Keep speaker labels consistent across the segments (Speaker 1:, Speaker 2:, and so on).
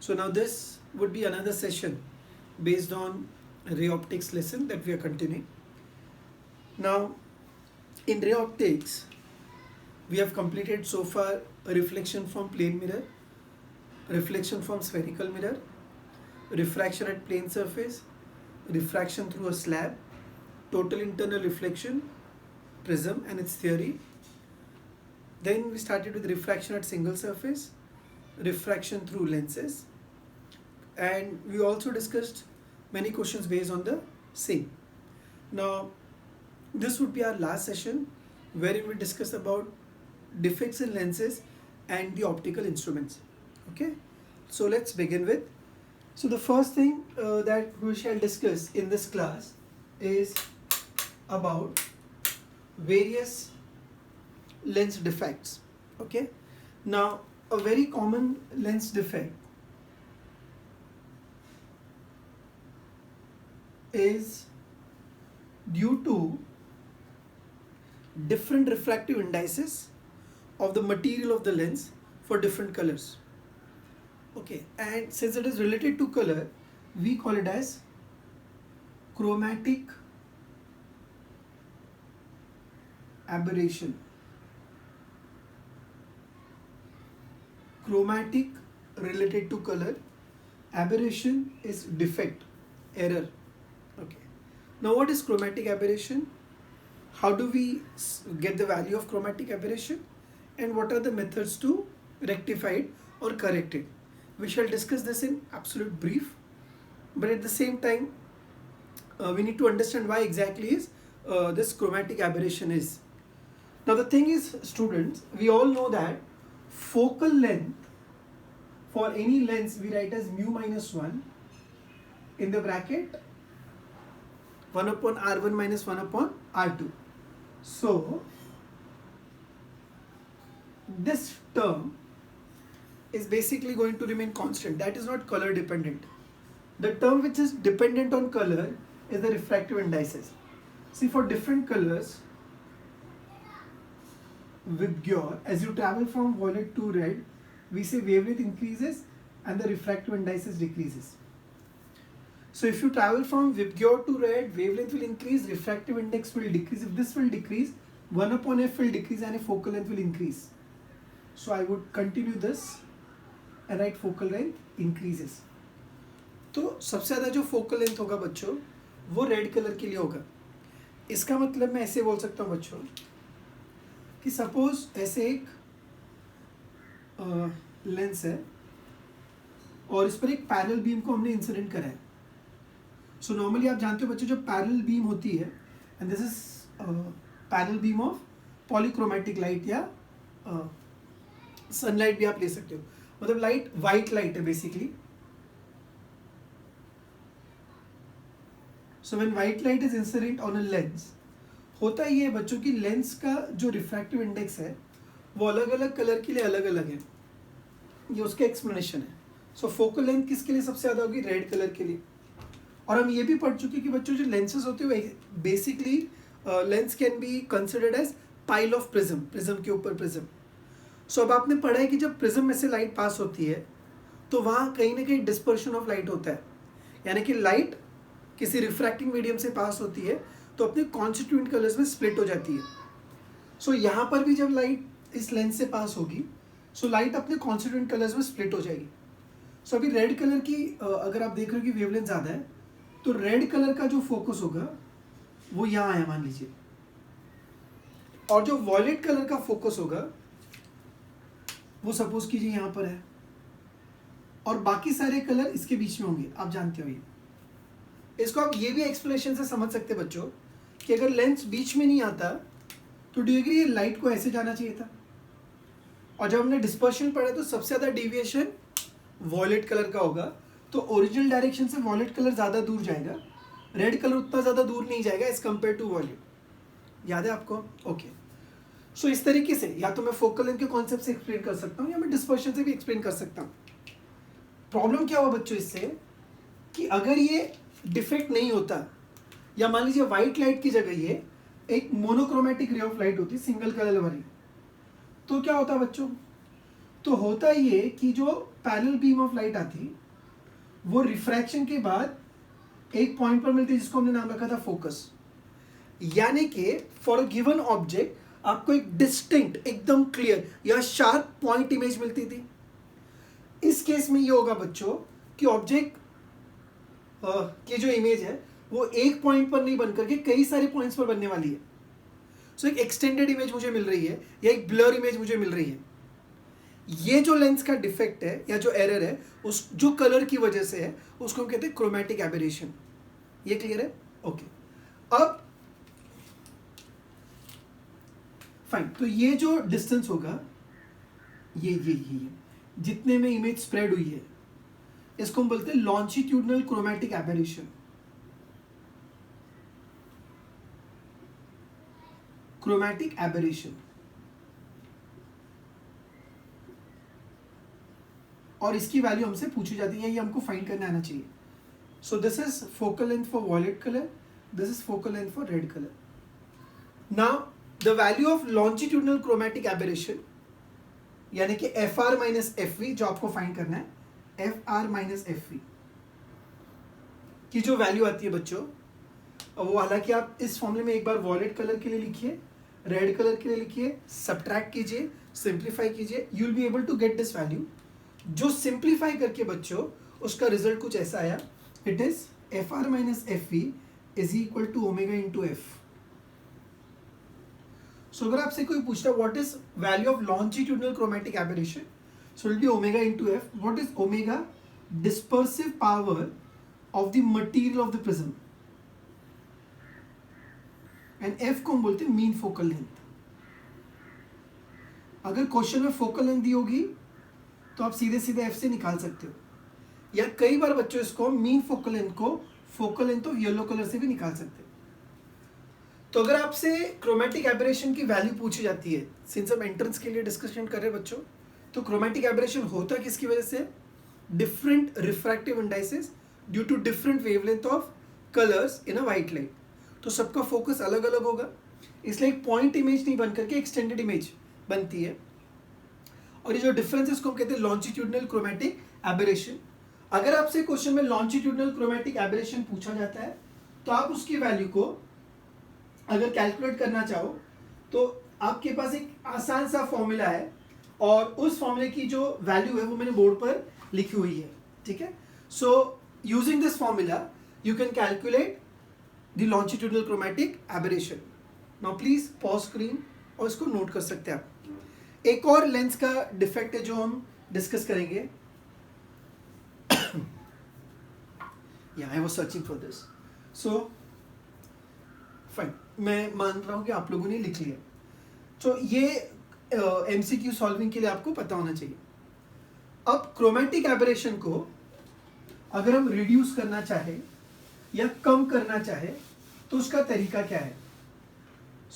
Speaker 1: So now this would be another session based on ray optics lesson that we are continuing. Now in ray optics we have completed so far a reflection from plane mirror, reflection from spherical mirror, refraction at plane surface, refraction through a slab, total internal reflection, prism and its theory. Then we started with refraction at single surface, refraction through lenses, and we also discussed many questions based on the same. Now this would be our last session wherein we discuss about defects in lenses and the optical instruments. Okay, so let's begin with. So the first thing that we shall discuss in this class is about various lens defects. Okay, now a very common lens defect is due to different refractive indices of the material of the lens for different colors. Okay, and since it is related to color, we call it as chromatic aberration. Chromatic related to color, aberration is defect, error. Okay, now what is chromatic aberration? How do we get the value of chromatic aberration, and what are the methods to rectify it or correct it? We shall discuss this in absolute brief, but at the same time we need to understand why exactly is this chromatic aberration is. Now the thing is, students, we all know that focal length for any lens we write as mu minus 1 in the bracket 1 upon r1 minus 1 upon r2. So this term is basically going to remain constant. That is not color dependent. The term which is dependent on color is the refractive indices. See, for different colors, Vibgyor, as you travel from violet to red, we say wavelength increases and the refractive indices decreases. So if you travel from Vibgyor to red, wavelength will increase, refractive index will decrease. If this will decrease, 1 upon f will decrease and a focal length will increase. So I would continue this and write focal length increases. तो सबसे ज़्यादा जो focal length होगा बच्चों वो red colour के लिए होगा. इसका मतलब मैं ऐसे बोल सकता हूँ बच्चों कि सपोज ऐसे एक लेंस है और इस पर एक पैरेलल बीम को हमने इंसिडेंट करा है. सो नॉर्मली आप जानते हो बच्चों, जो पैरेलल बीम होती है, and this is parallel beam of polychromatic light या सनलाइट भी आप ले सकते हो. मतलब लाइट वाइट लाइट है basically. So when white light is incident on a lens, होता ही है बच्चों की लेंस का जो रिफ्रैक्टिव इंडेक्स है वो अलग अलग कलर के लिए अलग अलग है. ये उसका एक्सप्लेनेशन है. सो फोकल लेंथ किसके लिए सबसे ज़्यादा होगी? रेड कलर के लिए. और हम ये भी पढ़ चुके कि बच्चों जो लेंसेज होते हैं basically lens can be considered as pile of prism, prism के ऊपर प्रिज्म. सो अब आपने पढ़ा है कि जब प्रिज्म में से लाइट पास होती है तो वहाँ कहीं ना कहीं डिस्पर्शन ऑफ लाइट होता है, यानी कि लाइट किसी रिफ्रैक्टिंग मीडियम से पास होती है तो अपने कॉन्स्टिट्यूएंट कलर्स में स्प्लिट हो जाती है. सो यहाँ पर भी जब लाइट इस लेंस से पास होगी सो लाइट अपने कॉन्स्टिट्यूएंट कलर्स में स्प्लिट हो जाएगी. सो अभी रेड कलर की अगर आप देख रहे हो कि वेवलेंथ ज़्यादा है तो रेड कलर का जो फोकस होगा वो यहाँ आया मान लीजिए, और जो वॉयलेट कलर का फोकस होगा वो सपोज कीजिए यहाँ पर है, और बाकी सारे कलर इसके बीच में होंगे. आप जानते हो ये. इसको आप ये भी एक्सप्लेनेशन से समझ सकते बच्चों कि अगर लेंस बीच में नहीं आता तो डू यू एग्री ये लाइट को ऐसे जाना चाहिए था. और जब हमने डिस्पर्शन पढ़ा तो सबसे ज़्यादा डिविएशन वॉयलेट कलर का होगा, तो ओरिजिनल डायरेक्शन से वॉयलेट कलर ज़्यादा दूर जाएगा, रेड कलर उतना ज़्यादा दूर नहीं जाएगा एज कम्पेयर टू वॉयलेट. याद है आपको? ओके. सो इस तरीके से या तो मैं फोकल लेंथ के कॉन्सेप्ट से एक्सप्लेन कर सकता हूँ या मैं डिस्पर्शन से भी एक्सप्लेन कर सकता हूँ. प्रॉब्लम क्या हुआ बच्चों इससे कि अगर ये डिफेक्ट नहीं होता, या मान लीजिए व्हाइट लाइट की जगह ये एक मोनोक्रोमेटिक रे ऑफ लाइट होती, सिंगल कलर वाली, तो क्या होता बच्चों, तो होता ये कि जो पैरेलल बीम ऑफ लाइट आती वो रिफ्रैक्शन के बाद एक पॉइंट पर मिलती है जिसको हमने नाम रखा था फोकस। यानी कि फॉर अ गिवन ऑब्जेक्ट आपको एक डिस्टिंक्ट एकदम क्लियर या शार्प पॉइंट इमेज मिलती थी। इस केस में ये होगा बच्चों कि ऑब्जेक्ट की जो इमेज है वो एक पॉइंट पर नहीं बन करके कई सारे पॉइंट्स पर बनने वाली है। सो एक एक्सटेंडेड इमेज मुझे मिल रही है या एक ब्लर इमेज मुझे मिल रही है। ये जो लेंस का डिफेक्ट है या जो एरर है उस जो कलर की वजह से है उसको हम कहते हैं क्रोमैटिक एबेरेशन। ये क्लियर है? ओके अब फाइन, तो ये जो डिस्टेंस होगा ये जितने में इमेज स्प्रेड हुई है इसको हम बोलते हैं longitudinal chromatic aberration. Chromatic aberration. और इसकी वैल्यू हमसे पूछी जाती है, ये हमको फाइंड करने आना चाहिए। So this is focal length for violet colour, this is focal length for red colour. Now the value of longitudinal chromatic aberration यानी कि f are minus F v जो आपको फाइंड करना है, f are minus F v की जो value आती है बच्चों वो हालांकि आप इस फॉर्मूले में एक बार वॉयलेट कलर के लिए लिखिए, रेड कलर के लिए लिखिए, सब्ट्रैक्ट कीजिए, सिंप्लीफाई कीजिए, you will be able to get this value. जो सिंप्लीफाई करके बच्चों उसका रिजल्ट कुछ ऐसा आया, it is F are minus F V is equal to omega into F. So अगर आपसे कोई पूछता है what is value of longitudinal chromatic aberration, so it will be omega into F. What is omega? Dispersive power of the material of the prism, and F को हम बोलते हैं mean focal length. अगर क्वेश्चन में focal length दी होगी तो आप सीधे सीधे एफ से निकाल सकते हो, या कई बार बच्चों इसको मीन फोकल लेंथ को focal length of yellow colour से भी निकाल सकते हो। तो अगर आपसे क्रोमैटिक एबेरेशन की वैल्यू पूछी जाती है, सिंस हम एंट्रेंस के लिए डिस्कशन कर रहे हैं बच्चों, तो क्रोमैटिक एबेरेशन होता किसकी वजह से? Different refractive indices due to different wavelength of colours in a white light. तो सबका फोकस अलग अलग होगा, इसलिए एक पॉइंट इमेज नहीं बन करके एक्सटेंडेड इमेज बनती है। और ये जो डिफरेंस है इसको हम कहते हैं लॉन्जिट्यूडनल क्रोमैटिक एबेरेशन। अगर आपसे क्वेश्चन में लॉन्जिट्यूडनल क्रोमैटिक एबेरेशन पूछा जाता है तो आप उसकी वैल्यू को अगर कैलकुलेट करना चाहो तो आपके पास एक आसान सा फॉर्मूला है, और उस फॉर्मूले की जो वैल्यू है वो मैंने बोर्ड पर लिखी हुई है, ठीक है? So using this formula you can calculate the longitudinal chromatic aberration. Now please pause screen और इसको नोट कर सकते हैं आप। एक और लेंस का डिफेक्ट है जो हम डिस्कस करेंगे। Yeah, I was searching for this. So, fine. मैं मान रहा हूँ कि आप लोगों ने लिख लिया। तो ये MCQ सॉल्विंग के लिए आपको पता होना चाहिए। अब क्रोमैटिक एबेरेशन को अगर हम रिड्यूस करना चाहे या कम करना चाहे तो उसका तरीका क्या है?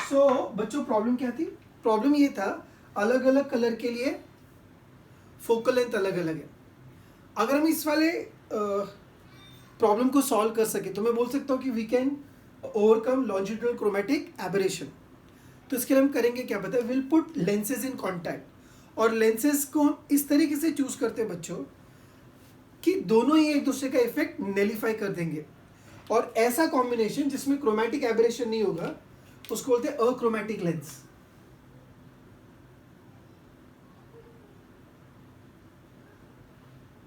Speaker 1: सो बच्चों प्रॉब्लम क्या थी? प्रॉब्लम ये था अलग अलग कलर के लिए फोकल लेंथ अलग अलग है। अगर हम इस वाले प्रॉब्लम को सॉल्व कर सके तो मैं बोल सकता हूँ कि we can overcome longitudinal chromatic aberration. तो इसके लिए हम करेंगे क्या पता है? Will put lenses in contact, और लेंसेज को हम इस तरीके से चूज करते हैं बच्चों कि दोनों ही एक दूसरे का इफेक्ट नेलिफाई कर देंगे। और ऐसा कॉम्बिनेशन जिसमें क्रोमैटिक एबेरेशन नहीं होगा उसको बोलते हैं अक्रोमैटिक लेंस।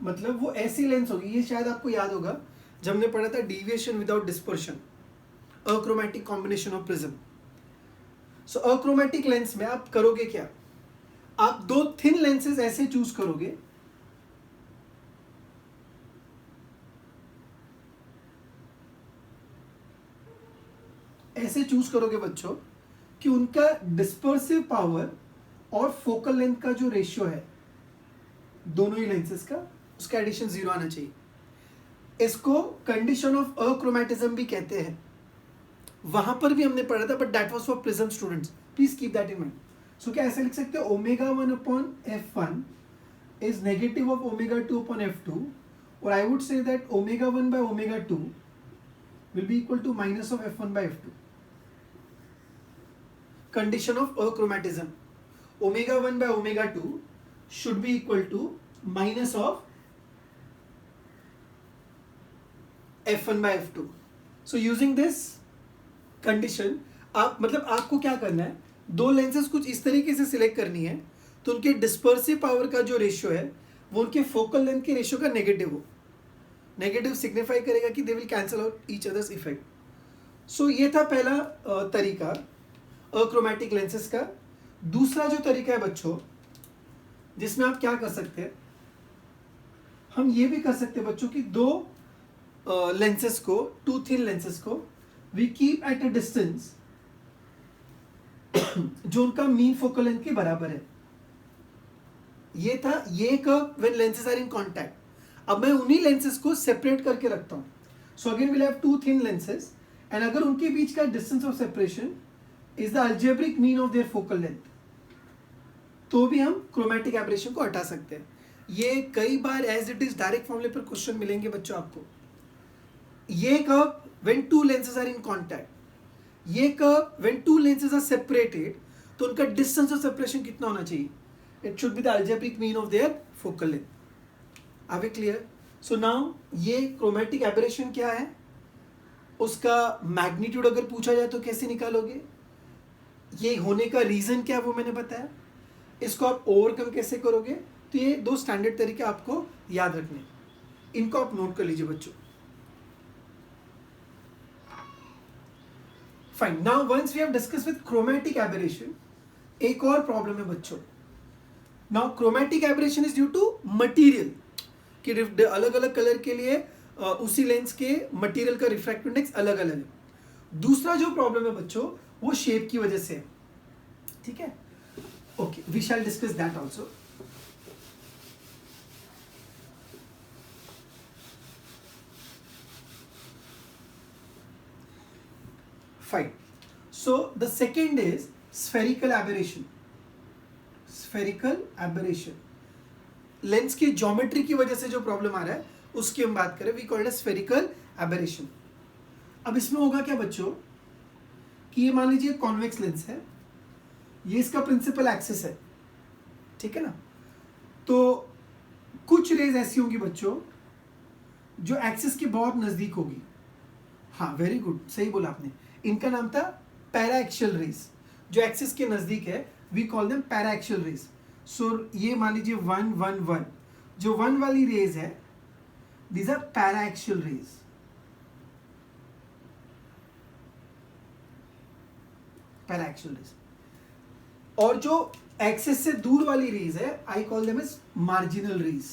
Speaker 1: मतलब वो ऐसी लेंस होगी, ये शायद आपको याद होगा जब हमने पढ़ा था deviation without dispersion, achromatic combination of prism. So achromatic lens में आप करोगे क्या? आप दो थिन लेंसेज ऐसे चूज करोगे बच्चों कि उनका डिस्पर्सिव पावर और फोकल लेंथ का जो रेशियो है दोनों ही लेंसेज का, उसका एडिशन 0 आना चाहिए। इसको कंडीशन ऑफ अक्रोमैटिज्म भी कहते हैं। वहां पर भी हमने पढ़ा था, but that was for prism students, please keep that in mind. So क्या ऐसे लिख सकते हैं? Omega 1 upon f1 is negative of omega 2 upon f2, और I would say that omega 1 by omega 2 will be equal to minus of f1 by f2। Condition of achromatism, omega 1 by omega 2 should be equal to minus of f1 by f2. So using this condition, आप मतलब आपको क्या करना है, दो lenses कुछ इस तरीके से सिलेक्ट करनी है तो उनके डिस्पर्सिव पावर का जो रेशियो है वो उनके फोकल लेंथ के रेशियो का नेगेटिव हो. नेगेटिव सिग्निफाई करेगा कि they will cancel out each other's effect. So ये था पहला तरीका अक्रोमैटिक लेंसेज का. दूसरा जो तरीका है बच्चों, जिसमें आप क्या कर सकते हैं, हम ये भी कर सकते हैं बच्चों कि दो लेंसेज को, टू थिन लेंसेज को we keep at a distance जो उनका मीन फोकल लेंथ के बराबर है. ये था ये curve when lenses are in contact. अब मैं उन्हीं लेंसेज को सेपरेट करके रखता हूं. So again will have two thin lenses and अगर उनके बीच का distance of separation is the algebraic mean of their focal length, तो भी हम क्रोमैटिक एब्रेशन को हटा सकते हैं. ये कई बार एज इट इज डायरेक्ट फॉर्मूले पर क्वेश्चन मिलेंगे बच्चों आपको. ये curve when two lenses are in contact, ये curve when two lenses are separated, तो उनका डिस्टेंस ऑफ सेपरेशन कितना होना चाहिए? It should be the algebraic mean of their focal length. Are we clear? So now ये chromatic aberration क्या है, उसका मैग्नीट्यूड अगर पूछा जाए तो कैसे निकालोगे, ये होने का रीजन क्या है वो मैंने बताया, इसको आप ओवरकम कैसे करोगे. तो ये दो स्टैंडर्ड तरीके आपको याद रखने, इनको आप नोट कर लीजिए बच्चों. Fine. Now once we have discuss with chromatic aberration, एक और प्रॉब्लम है बच्चों. Now chromatic aberration is due to material, कि अलग अलग कलर के लिए उसी लेंस के मटेरियल का रिफ्रैक्टिव इंडेक्स अलग अलग है. दूसरा जो प्रॉब्लम है बच्चों वो शेप की वजह से है. ठीक है, okay, we shall discuss that also. Fine. So the second is spherical aberration. Spherical aberration. Lens की ज्योमेट्री की वजह से जो प्रॉब्लम आ रहा है उसकी हम बात करें, we call it spherical aberration. अब इसमें होगा क्या बच्चों कि ये मान लीजिए कॉन्वेक्स लेंस है, ये इसका प्रिंसिपल एक्सिस है, ठीक है ना. तो कुछ रेज ऐसी होंगी बच्चों जो एक्सिस के बहुत नजदीक होगी. हाँ, वेरी गुड, सही बोला आपने. इनका नाम था पैराएक्सियल रेज. जो एक्सिस के नजदीक है we call them paraxial rays. So ये मान लीजिए 1 1 1, जो 1 वाली रेज है these are paraxial rays. Paraxial rays. और जो एक्सिस से दूर वाली रेज है I call them as marginal rays,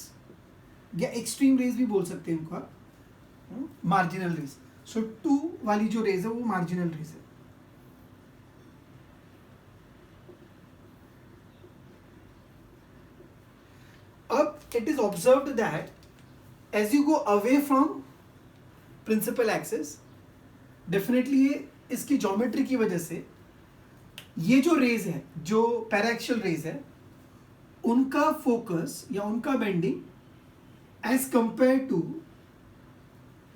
Speaker 1: या एक्सट्रीम रेज भी बोल सकते हैं इनको आप, मार्जिनल रेज. सो 2 वाली जो रेज है वो मार्जिनल रेज है. अब it is observed that as you go away from principal axis, definitely ये इसकी ज्योमेट्री की वजह से ये जो रेज है, जो पैराएक्सियल रेज है, उनका फोकस या उनका bending as compare to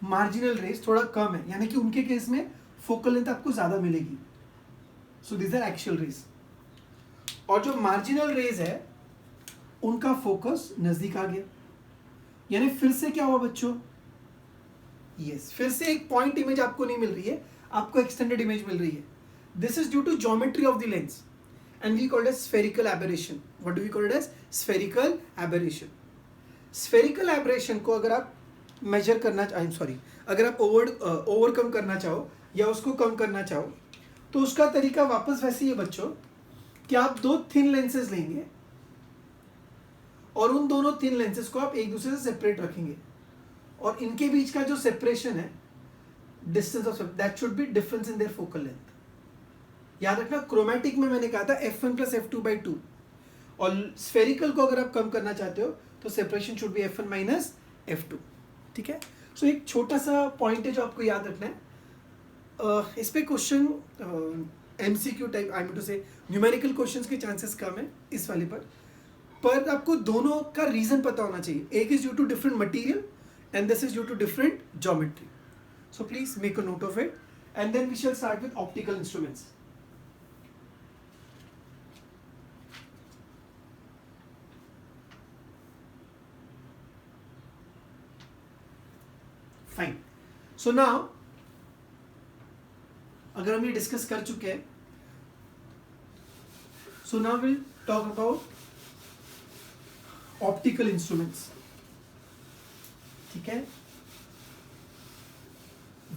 Speaker 1: marginal rays थोड़ा कम है. यानी कि उनके केस में फोकल लेंथ आपको ज्यादा मिलेगी. So these are axial rays. और जो मार्जिनल रेज है उनका फोकस नजदीक आ गया. यानी फिर से क्या हुआ बच्चों, यस, फिर से एक पॉइंट इमेज आपको नहीं मिल रही है, आपको एक्सटेंडेड इमेज मिल रही है. This is due to geometry of the lens and we called as spherical aberration. What do we called as spherical aberration. Spherical aberration को अगर आप मेजर करना, आई एम सॉरी, अगर आप ओवरकम करना चाहो या उसको कम करना चाहो तो उसका तरीका वापस वैसे ही है बच्चों कि आप दो थिन लेंसेज लेंगे और उन दोनों थिन लेंसेज को आप एक दूसरे से सेपरेट रखेंगे और इनके बीच का जो सेपरेशन है, distance of that should be difference in their focal length. याद रखना, क्रोमैटिक में मैंने कहा था f1 प्लस f2 बाई 2, और स्फेरिकल को अगर आप कम करना चाहते हो तो separation should be f1 minus f2. ठीक है. सो एक छोटा सा पॉइंट है जो आपको याद रखना है. इस पे question MCQ type, I mean to से न्यूमेरिकल क्वेश्चंस के चांसेस कम है इस वाले पर आपको दोनों का रीजन पता होना चाहिए. एक is due to different material and this is due to different geometry. So please make a note of it and then we shall start with optical instruments. Fine. So now अगर हम ये discuss कर चुके हैं, so now will talk about optical instruments. ठीक है,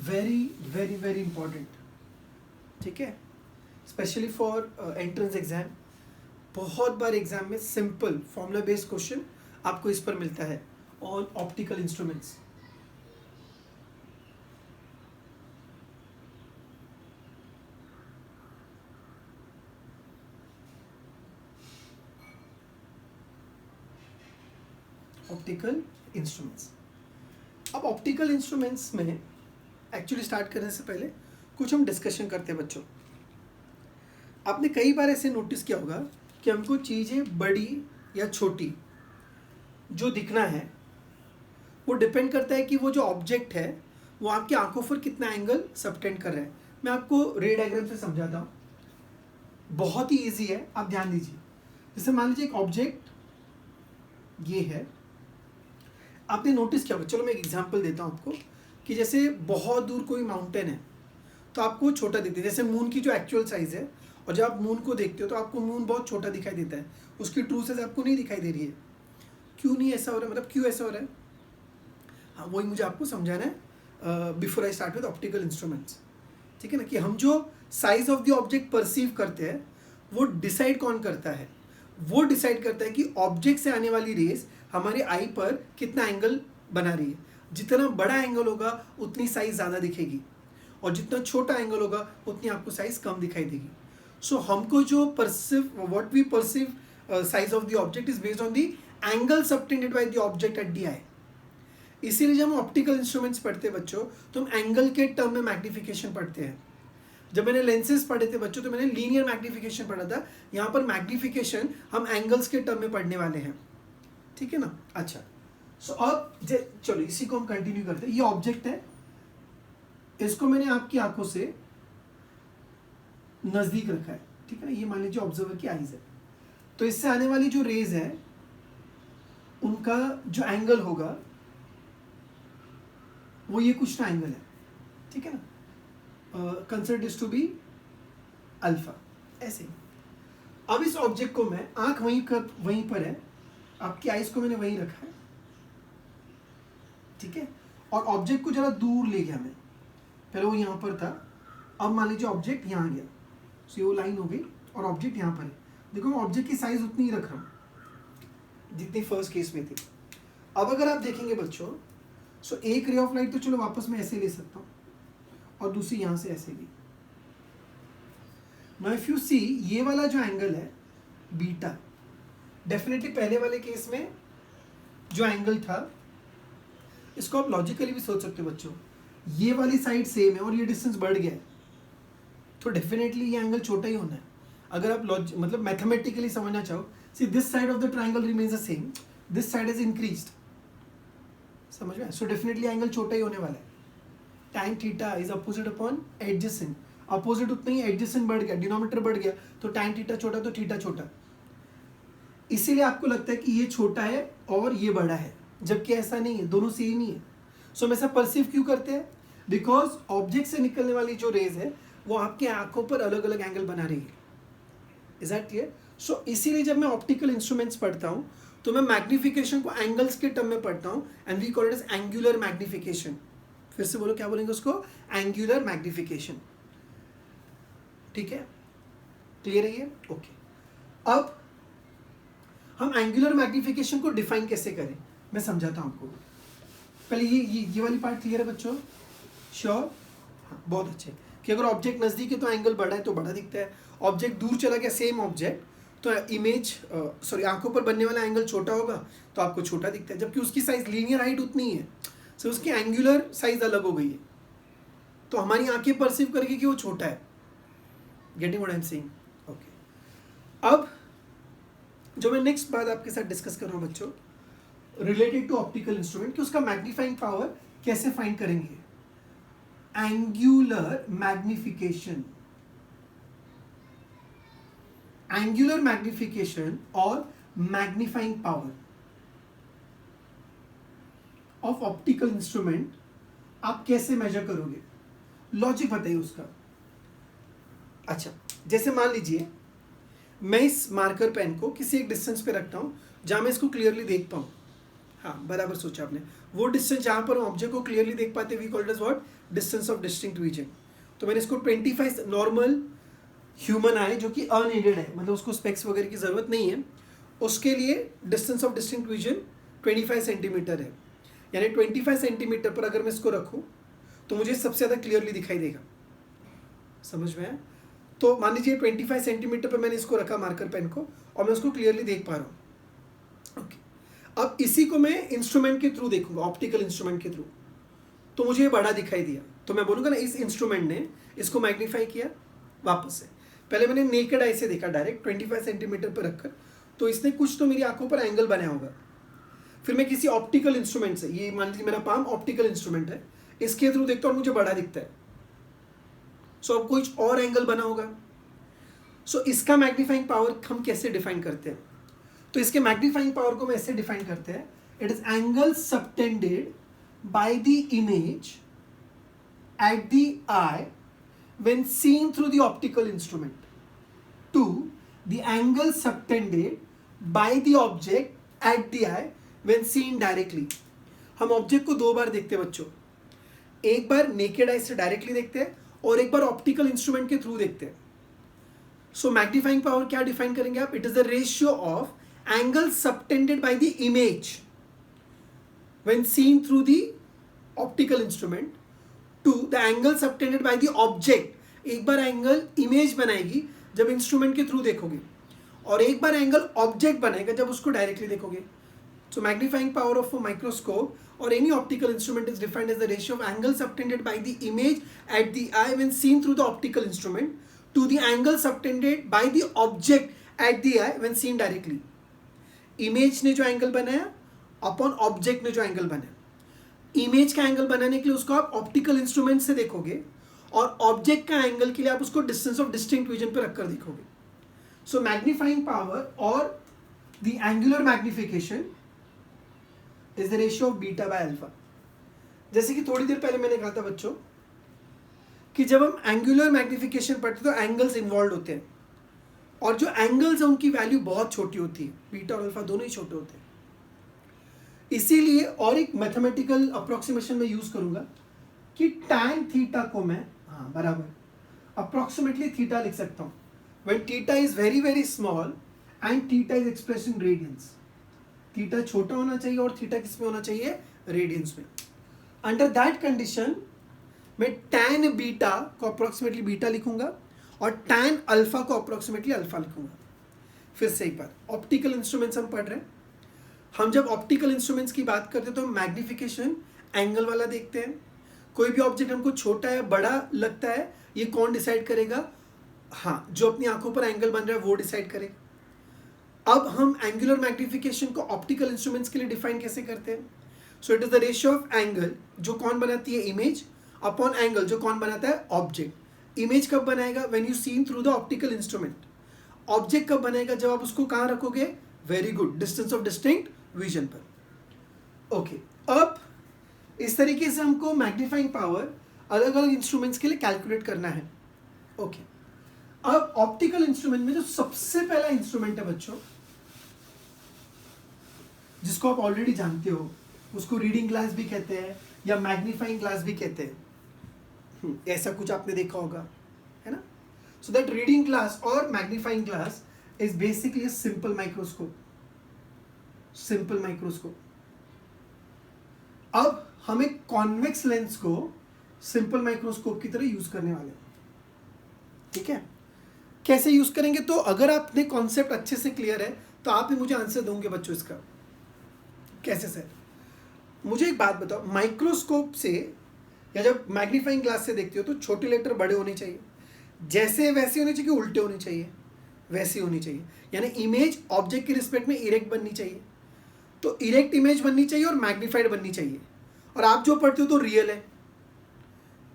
Speaker 1: very very very important. ठीक है, स्पेशली फॉर एंट्रेंस एग्जाम. बहुत बार एग्जाम में सिंपल फॉर्मूला बेस्ड क्वेश्चन आपको इस पर मिलता है on optical instruments. Optical instruments. अब ऑप्टिकल इंस्ट्रूमेंट्स में एक्चुअली स्टार्ट करने से पहले कुछ हम डिस्कशन करते हैं बच्चों. आपने कई बार ऐसे नोटिस किया होगा कि हमको चीज़ें बड़ी या छोटी जो दिखना है वो डिपेंड करता है कि वो जो ऑब्जेक्ट है वो आपकी आंखों पर कितना एंगल सबटेंड कर रहा है. मैं आपको रे डायग्राम से समझाता हूँ, बहुत ही इजी है, आप ध्यान दीजिए. जैसे मान लीजिए एक ऑब्जेक्ट ये है, आपने नोटिस किया होगा. चलो मैं एक एग्जांपल देता हूँ आपको कि जैसे बहुत दूर कोई माउंटेन है तो आपको छोटा दिखता है. जैसे मून की जो एक्चुअल साइज़ है, और जब आप मून को देखते हो तो आपको मून बहुत छोटा दिखाई देता है, उसकी ट्रू साइज आपको नहीं दिखाई दे रही है. क्यों नहीं ऐसा हो रहा है, मतलब क्यों ऐसा हो रहा है? हाँ, वही मुझे आपको समझाना है before I start with optical instruments. ठीक है ना, कि हम जो size of the object perceive करते हैं वो डिसाइड कौन करता है? वो डिसाइड करता है कि ऑब्जेक्ट से आने वाली रेस हमारे आई पर कितना एंगल बना रही है. जितना बड़ा एंगल होगा उतनी साइज ज़्यादा दिखेगी, और जितना छोटा एंगल होगा उतनी आपको साइज कम दिखाई देगी. सो हमको जो perceive, what we perceive size of the object is based on the angle subtended by the object at the eye. इसीलिए जब हम ऑप्टिकल इंस्ट्रूमेंट्स पढ़ते हैं बच्चों तो हम एंगल के टर्म में मैग्निफिकेशन पढ़ते हैं. जब मैंने लेंसेज पढ़े थे बच्चों तो मैंने लीनियर मैग्निफिकेशन पढ़ा था. यहाँ पर मैग्निफिकेशन हम एंगल्स के टर्म में पढ़ने वाले हैं. ठीक है ना. अच्छा, सो अब चलो इसी को हम कंटिन्यू करते हैं. ये ऑब्जेक्ट है, इसको मैंने आपकी आंखों से नजदीक रखा है. ठीक है ना, ये मान लीजिए ऑब्जर्वर की आईज है. तो इससे आने वाली जो रेज है उनका जो एंगल होगा वो ये कुछ ना एंगल है. ठीक है ना, consider this to be alpha. ऐसे ही अब इस ऑब्जेक्ट को मैं, आंख वहीं पर है, आपकी आईज को मैंने वहीं रखा है. ठीक है, और ऑब्जेक्ट को जरा दूर ले गया मैं. पहले वो यहाँ पर था, अब मान लीजिए ऑब्जेक्ट यहाँ गया. सो वो लाइन हो गई और ऑब्जेक्ट यहाँ पर है. देखो मैं ऑब्जेक्ट की साइज उतनी ही रख रहा हूँ जितनी फर्स्ट केस में थी. अब अगर आप देखेंगे बच्चों, सो एक रे ऑफ लाइट तो चलो वापस मैं ऐसे ले सकता हूँ और दूसरी यहाँ से ऐसे भी. नाउ इफ यू सी, ये वाला जो एंगल है बीटा, डेफिनेटली पहले वाले केस में जो एंगल था, इसको आप लॉजिकली भी सोच सकते हो बच्चों. ये वाली साइड सेम है और ये डिस्टेंस बढ़ गया है तो डेफिनेटली ये एंगल छोटा ही होना है. अगर आप मतलब मैथमेटिकली समझना चाहो, see this side of the triangle remains the same, this side is increased. समझ में? सो डेफिनेटली एंगल छोटा ही होने वाला है. tan theta is opposite upon adjacent. Opposite उतना ही, एडजेसेंट बढ़ गया, डिनोमिनेटर बढ़ गया, तो tan थीटा छोटा तो थीटा छोटा. इसीलिए आपको लगता है कि ये छोटा है और ये बड़ा है, जबकि ऐसा नहीं है, दोनों सेम ही है. सो हम ऐसा परसीव क्यों करते हैं? बिकॉज ऑब्जेक्ट से निकलने वाली जो रेज है वो आपकी आंखों पर अलग अलग एंगल बना रही है. Is that clear? सो इसीलिए जब मैं ऑप्टिकल इंस्ट्रूमेंट्स पढ़ता हूँ तो मैं मैग्निफिकेशन को एंगल्स के टर्म में पढ़ता हूँ, and we call it as angular magnification. फिर से बोलो, क्या बोलेंगे उसको? Angular magnification. ठीक है, क्लियर है ये? ओके. अब हम एंगुलर मैग्निफिकेशन को डिफाइन कैसे करें मैं समझाता हूँ आपको. पहले ये वाली पार्ट क्लियर है बच्चों? श्योर? हाँ, बहुत अच्छे. कि अगर ऑब्जेक्ट नज़दीक है तो एंगल बड़ा है तो बड़ा दिखता है, ऑब्जेक्ट दूर चला गया सेम ऑब्जेक्ट तो आंखों पर बनने वाला एंगल छोटा होगा तो आपको छोटा दिखता है, जबकि उसकी साइज लीनियर हाइट उतनी है, सो उसकी एंगुलर साइज अलग हो गई है तो हमारी आंखें परसीव करेगी कि वो छोटा है. Getting what I am saying? Okay. अब जो मैं नेक्स्ट बात आपके साथ डिस्कस कर रहा हूँ बच्चों, रिलेटेड टू ऑप्टिकल इंस्ट्रूमेंट, कि उसका मैग्नीफाइंग पावर कैसे फाइंड करेंगे. Angular magnification. एंगुलर मैग्निफिकेशन और magnifying power of optical instrument आप कैसे मेजर करोगे, लॉजिक बताइए उसका। अच्छा, जैसे मान लीजिए मैं इस मार्कर पेन को किसी एक डिस्टेंस पे रखता हूँ जहाँ मैं इसको क्लियरली देख पाऊँ। हाँ, बराबर सोचा आपने। वो डिस्टेंस जहाँ पर ऑब्जेक्ट को क्लियरली देख पाते we called as what, distance of distinct vision. तो मैंने इसको 25 नॉर्मल ह्यूमन आई जो कि अनएडेड है, मतलब उसको स्पेक्स वगैरह की ज़रूरत नहीं है, उसके लिए distance of distinct vision 25 centimetre है। यानी 25 सेंटीमीटर पर अगर मैं इसको रखूँ तो मुझे सबसे ज़्यादा क्लियरली दिखाई देगा। समझ में आया? तो मान लीजिए 25 सेंटीमीटर पर मैंने इसको रखा मार्कर पेन को और मैं उसको क्लियरली देख पा रहा हूँ। ओके, अब इसी को मैं इंस्ट्रूमेंट के थ्रू देखूंगा, ऑप्टिकल इंस्ट्रूमेंट के थ्रू, तो मुझे ये बड़ा दिखाई दिया, तो मैं बोलूँगा ना इस इंस्ट्रूमेंट ने इसको मैग्नीफाई किया वापस से। पहले मैंने नेकेड आई से देखा डायरेक्ट 25 सेंटीमीटर पर रखकर, तो इसने कुछ तो मेरी आंखों पर एंगल बनाया होगा। फिर मैं किसी ऑप्टिकल इंस्ट्रूमेंट से, ये मान लीजिए मेरा पाम ऑप्टिकल इंस्ट्रूमेंट है, इसके थ्रू देखता हूँ और मुझे बड़ा दिखता है, सो अब कुछ और एंगल बना होगा। सो इसका मैग्नीफाइंग पावर हम कैसे डिफाइन करते हैं? तो इसके मैग्नीफाइंग पावर को हम ऐसे डिफाइन करते हैं, it is angle subtended by the image at the I when seen through the optical instrument to the angle subtended by the object at the eye when seen directly। हम object को दो बार देखते हैं बच्चों, एक बार naked eye से directly देखते हैं और एक बार ऑप्टिकल इंस्ट्रूमेंट के थ्रू देखते हैं। सो मैग्नीफाइंग पावर क्या डिफाइन करेंगे आप? It is the ratio of angle subtended by the image when seen through the optical instrument to the angle subtended by the object. एक बार एंगल इमेज बनाएगी जब इंस्ट्रूमेंट के थ्रू देखोगे, और एक बार एंगल ऑब्जेक्ट बनाएगा जब उसको डायरेक्टली देखोगे। So magnifying power of a microscope और any optical instrument is defined as the ratio of angle subtended by the image at the eye when seen through the optical instrument to the angle subtended by the object at the eye when seen directly. Image ने जो angle बनाया upon object ने जो angle बनाया। Image का angle बनाने के लिए उसको आप ऑप्टिकल इंस्ट्रूमेंट से देखोगे और ऑब्जेक्ट का एंगल के लिए आप उसको डिस्टेंस ऑफ डिस्टिंक्ट विजन पे रखकर देखोगे। सो मैग्नीफाइंग पावर और the angular magnification is the ratio of beta by alpha. जैसे कि थोड़ी देर पहले मैंने कहा था बच्चों कि जब हम एंगुलर मैग्निफिकेशन पढ़ते तो एंगल्स इन्वॉल्व होते हैं, और जो एंगल्स है उनकी वैल्यू बहुत छोटी होती है, बीटा और अल्फा दोनों ही छोटे होते हैं। इसीलिए और एक मैथमेटिकल अप्रोक्सीमेशन में यूज करूंगा कि tan थीटा को मैं बराबर अप्रोक्सीमेटली थीटा लिख सकता हूं when theta is very very small and theta is express in radiance. Theta छोटा होना चाहिए और थीटा किस में होना चाहिए? रेडियंस में। अंडर दैट कंडीशन मैं tan बीटा को अप्रोक्सीमेटली बीटा लिखूंगा और tan अल्फा को अप्रोक्सीमेटली अल्फा लिखूंगा। फिर से एक बार, ऑप्टिकल इंस्ट्रूमेंट्स हम पढ़ रहे हैं। हम जब ऑप्टिकल इंस्ट्रूमेंट्स की बात करते हैं तो मैग्निफिकेशन एंगल वाला देखते हैं। कोई भी ऑब्जेक्ट हमको छोटा है बड़ा लगता है, ये कौन डिसाइड करेगा? हाँ, जो अपनी आंखों पर एंगल बन रहा है वो डिसाइड करेगा। अब हम एंगुलर मैग्निफिकेशन को ऑप्टिकल इंस्ट्रूमेंट्स के लिए डिफाइन कैसे करते हैं? सो it is the ratio of angle जो कौन बनाती है? इमेज, अपॉन एंगल जो कौन बनाता है? ऑब्जेक्ट। इमेज कब बनाएगा? When you seen through the optical instrument. Object कब बनेगा? जब आप उसको कहाँ रखोगे? Very good, distance of distinct vision पर। ओके, अब इस तरीके से हमको मैग्नीफाइंग पावर अलग अलग इंस्ट्रूमेंट्स के लिए कैलकुलेट करना है। ओके, अब ऑप्टिकल इंस्ट्रूमेंट में जो सबसे पहला इंस्ट्रूमेंट है बच्चों, जिसको आप ऑलरेडी जानते हो, उसको रीडिंग ग्लास भी कहते हैं या मैग्नीफाइंग ग्लास भी कहते हैं। ऐसा कुछ आपने देखा होगा, है ना? सो दैट रीडिंग ग्लास और magnifying glass is basically simple microscope. Simple microscope. अब हम एक कॉन्वेक्स लेंस को सिंपल माइक्रोस्कोप की तरह यूज करने वाले हैं। ठीक है, कैसे यूज करेंगे? तो अगर आपने कॉन्सेप्ट अच्छे से क्लियर है तो आप ही मुझे आंसर दोगे बच्चों इसका। कैसे सर? मुझे एक बात बताओ, माइक्रोस्कोप से या जब मैग्नीफाइंग ग्लास से देखते हो तो छोटे लेटर बड़े होने चाहिए, जैसे वैसे होने चाहिए, उल्टे होने चाहिए? वैसी होनी चाहिए। यानी इमेज ऑब्जेक्ट के रिस्पेक्ट में इरेक्ट बननी चाहिए। तो इरेक्ट इमेज बननी चाहिए और मैग्नीफाइड बननी चाहिए। और आप जो पढ़ते हो तो रियल है,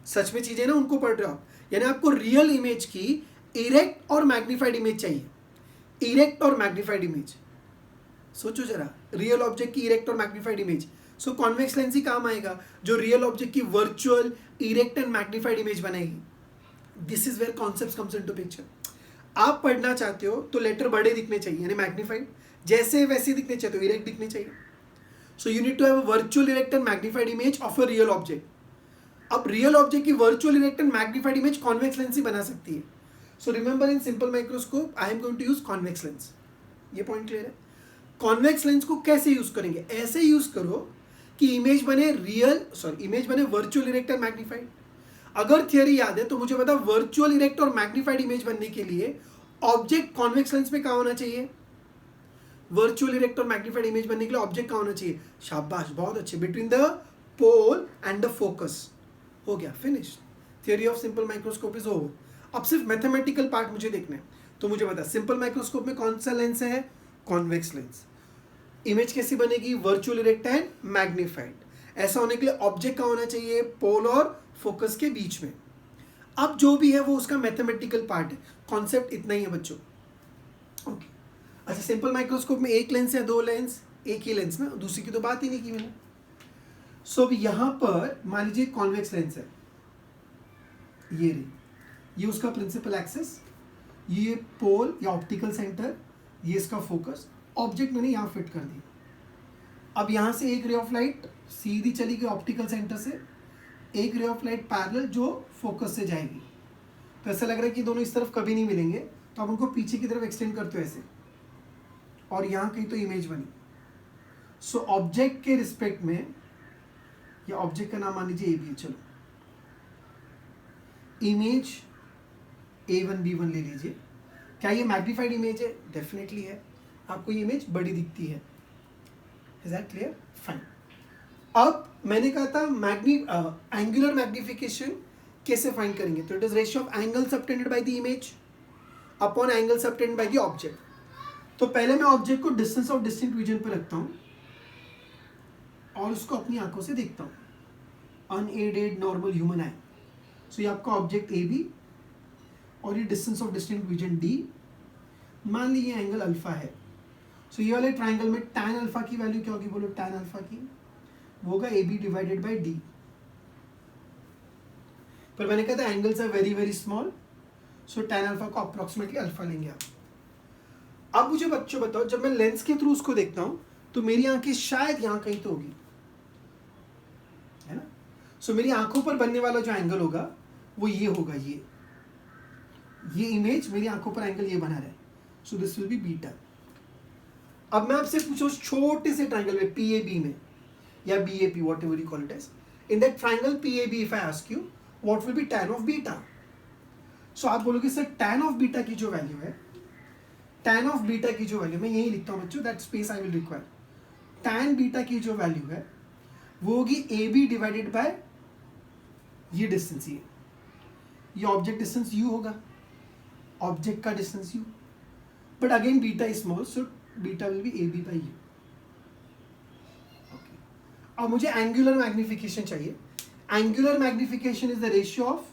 Speaker 1: सच में चीजें ना उनको पढ़ रहे हो आप, यानी आपको रियल इमेज की इरेक्ट और मैग्नीफाइड इमेज चाहिए। इरेक्ट और मैग्नीफाइड इमेज, सोचो जरा, रियल ऑब्जेक्ट की इरेक्ट और magnified image, so convex lens ही काम आएगा जो रियल ऑब्जेक्ट की virtual erect and magnified image बनाएगी. This is where concept comes into picture. आप पढ़ना चाहते हो तो लेटर बड़े दिखने चाहिए यानी मैग्नीफाइड, जैसे वैसे दिखने चाहिए तो इरेक्ट दिखने चाहिए. So you need to have a virtual erect and magnified image of a real object. अब रियल ऑब्जेक्ट की virtual erect and magnified image convex lens ही बना सकती है. So remember in simple microscope I am going to use convex lens. ये point clear है. Convex lens को कैसे यूज करेंगे? ऐसे यूज करो कि इमेज बने इमेज बने वर्चुअल इरेक्ट एंड मैग्नीफाइड. अगर थियरी याद है तो मुझे बता, वर्चुअल इरेक्ट और मैग्नीफाइड इमेज बनने के लिए ऑब्जेक्ट कॉन्वेक्स लेंस में कहाँ होना चाहिए? वर्चुअल इरेक्ट और मैग्नीफाइड इमेज बनने के लिए ऑब्जेक्ट कहाँ होना चाहिए? शाबाश, बहुत अच्छे, between the pole and the focus. हो गया, finish. Theory of simple microscope is over. अब सिर्फ मैथमेटिकल पार्ट मुझे देखना है. तो मुझे बता, सिंपल माइक्रोस्कोप में कौन सा लेंस है? Convex lens. इमेज कैसी बनेगी? Virtual erect and magnified. ऐसा होने के लिए ऑब्जेक्ट कहाँ होना चाहिए? पोल और फोकस के बीच में. अब जो भी है वो उसका मैथमेटिकल पार्ट है. कॉन्सेप्ट इतना ही है बच्चों. ओके. अच्छा, सिंपल माइक्रोस्कोप में एक लेंस है, दो लेंस? एक ही लेंस ना, दूसरी की तो बात ही नहीं की मैंने. सो अब यहां पर मान लीजिए कॉन्वेक्स लेंस है, ये रही, ये उसका प्रिंसिपल एक्सिस, ये पोल या ऑप्टिकल सेंटर, ये इसका फोकस. ऑब्जेक्ट मैंने यहाँ फिट कर दी. अब यहाँ से एक रे ऑफ लाइट सीधी चली गई ऑप्टिकल सेंटर से, एक रे ऑफ लाइट पैरेलल जो फोकस से जाएगी. तो ऐसा लग रहा है कि दोनों इस तरफ कभी नहीं मिलेंगे, तो आप उनको पीछे की तरफ एक्सटेंड करते हो ऐसे, और यहाँ कहीं तो इमेज बनी. सो ऑब्जेक्ट के रिस्पेक्ट में, या ऑब्जेक्ट का नाम मान लीजिए ए बी है, चलो इमेज A1 B1 ले लीजिए. क्या ये मैग्नीफाइड इमेज है? डेफिनेटली है. आपको ये इमेज बड़ी दिखती है. Is that clear? फाइन. अब मैंने कहा था एंगुलर मैग्निफिकेशन कैसे फाइंड करेंगे? तो it is ratio of angle subtended by the image upon angle subtended by the object. तो पहले मैं ऑब्जेक्ट को डिस्टेंस ऑफ डिस्टिंक्ट विजन पर रखता हूँ और उसको अपनी आंखों से देखता हूँ, अनएडेड नॉर्मल ह्यूमन आई. सो ये आपका ऑब्जेक्ट ए बी और ये distance of distinct vision D. मान लीजिए एंगल अल्फा है. सो ये वाले ट्राइंगल में tan अल्फा की वैल्यू क्या होगी? बोलो tan अल्फा की वो होगा a B divided by d. पर मैंने कहा था angles are very very small, so tan alpha को अप्रोक्सीमेटली अल्फा लेंगे आप. अब मुझे बच्चों बताओ, जब मैं लेंस के थ्रू उसको देखता हूं तो मेरी आंखें शायद यहाँ कहीं तो होगी, है ना? सो मेरी आंखों पर बनने वाला जो एंगल होगा वो ये होगा, ये इमेज मेरी आंखों पर एंगल ये बना रहा है. So this will be beta. अब मैं आपसे पूछूं छोटे से ट्राइंगल में PAB में या BAP, whatever you call it as, in that triangle PAB if I ask you what will be tan of beta. So आप बोलोगे सर tan ऑफ बीटा की जो वैल्यू है, tan ऑफ बीटा की जो value, मैं यही लिखता हूँ बच्चों, that space I will require. tan beta की जो वैल्यू है वो होगी AB डिवाइडेड बाय ये डिस्टेंस, ये ऑब्जेक्ट डिस्टेंस u होगा, ऑब्जेक्ट का distance u. But again beta is small, so beta will be AB by u. Okay. अब मुझे एंगुलर मैग्निफिकेशन चाहिए. Angular magnification is the ratio of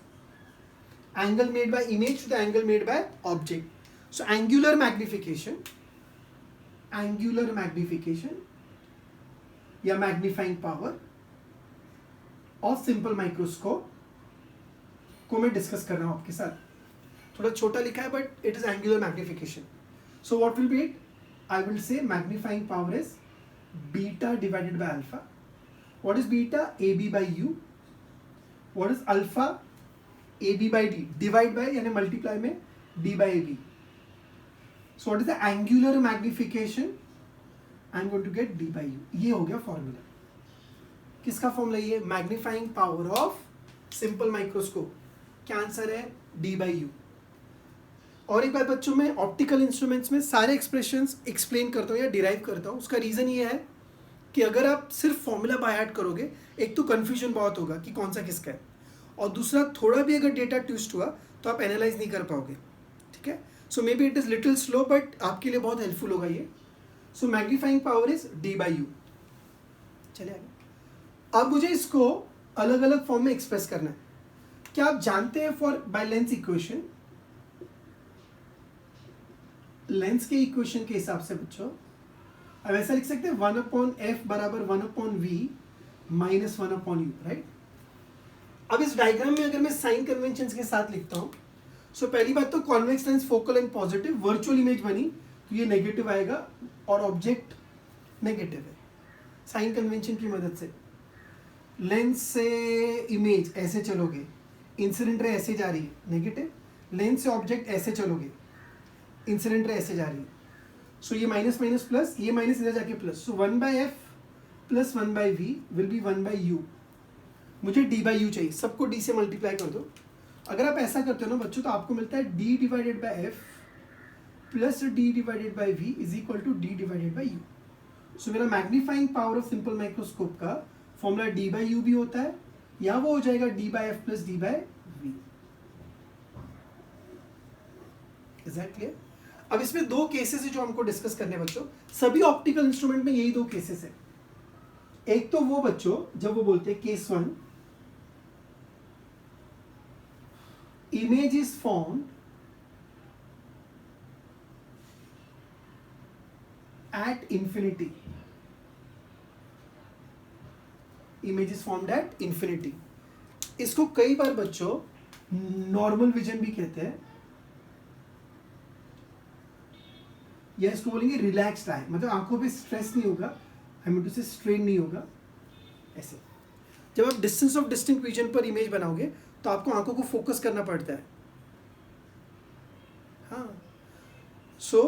Speaker 1: angle made by image to the angle made by object. So angular magnification या magnifying power of simple microscope को मैं discuss कर रहा हूं आपके साथ. थोड़ा छोटा लिखा है but it is angular magnification. So what will be it? I will say magnifying power is beta divided by alpha. What is beta? AB by u. What is alpha? AB by d. Divide by यानी multiply में d by AB. So what is the angular magnification? I am going to get d by u. ये हो गया formula. किसका formula? ये magnifying power of simple microscope. क्या answer है? d by you. और एक बार बच्चों, में ऑप्टिकल इंस्ट्रूमेंट्स में सारे एक्सप्रेशंस एक्सप्लेन करता हूँ या डिराइव करता हूँ. उसका रीज़न ये है कि अगर आप सिर्फ फॉर्मूला बाय हार्ट करोगे, एक तो कन्फ्यूजन बहुत होगा कि कौन सा किसका है, और दूसरा थोड़ा भी अगर डेटा ट्विस्ट हुआ तो आप एनालाइज नहीं कर पाओगे. ठीक है? So maybe it is little slow but आपके लिए बहुत हेल्पफुल होगा ये. So magnifying power is d by U. चलिए आगे. अब मुझे इसको अलग अलग फॉर्म में एक्सप्रेस करना है. क्या आप जानते हैं for by lens equation, lens के इक्वेशन के हिसाब से बच्चों अब ऐसा लिख सकते हैं 1/f बराबर 1/v माइनस 1/u, राइट। अब इस डायग्राम में अगर मैं साइन कन्वेंशन के साथ लिखता हूँ, सो पहली बात तो convex lens focal and positive, virtual image बनी तो ये नेगेटिव आएगा और ऑब्जेक्ट नेगेटिव है। साइन कन्वेंशन की मदद से लेंस से इमेज ऐसे चलोगे, इंसिडेंट रे ऐसे जा रही है नेगेटिव, लेंस से ऑब्जेक्ट ऐसे चलोगे, इंसिडेंट रे ऐसे जा रही है, सो ये माइनस माइनस प्लस, ये माइनस इधर जाके plus, so 1/f plus 1/v will be 1/u। मुझे d/u चाहिए, सबको d से मल्टीप्लाई कर दो। अगर आप ऐसा करते हो ना बच्चों तो आपको मिलता है d/f plus d/v is equal to d/u। So मेरा magnifying power of simple microscope का फॉर्मूला d/u भी होता है, या वो हो जाएगा d/f plus d/v। Is that clear? अब इसमें दो केसेस है जो हमको डिस्कस करने हैं बच्चों, सभी ऑप्टिकल इंस्ट्रूमेंट में यही दो केसेस है। एक तो वो बच्चों जब वो बोलते हैं case 1, image is formed at infinity, image is formed at infinity। इसको कई बार बच्चों नॉर्मल विजन भी कहते हैं, या इसको बोलेंगे रिलैक्स्ड आई, मतलब आंखों पे स्ट्रेस नहीं होगा, आई मीन टू से स्ट्रेन नहीं होगा। ऐसे जब आप डिस्टेंस ऑफ डिस्टिंक्ट विजन पर इमेज बनाओगे तो आपको आंखों को फोकस करना पड़ता है, हाँ, so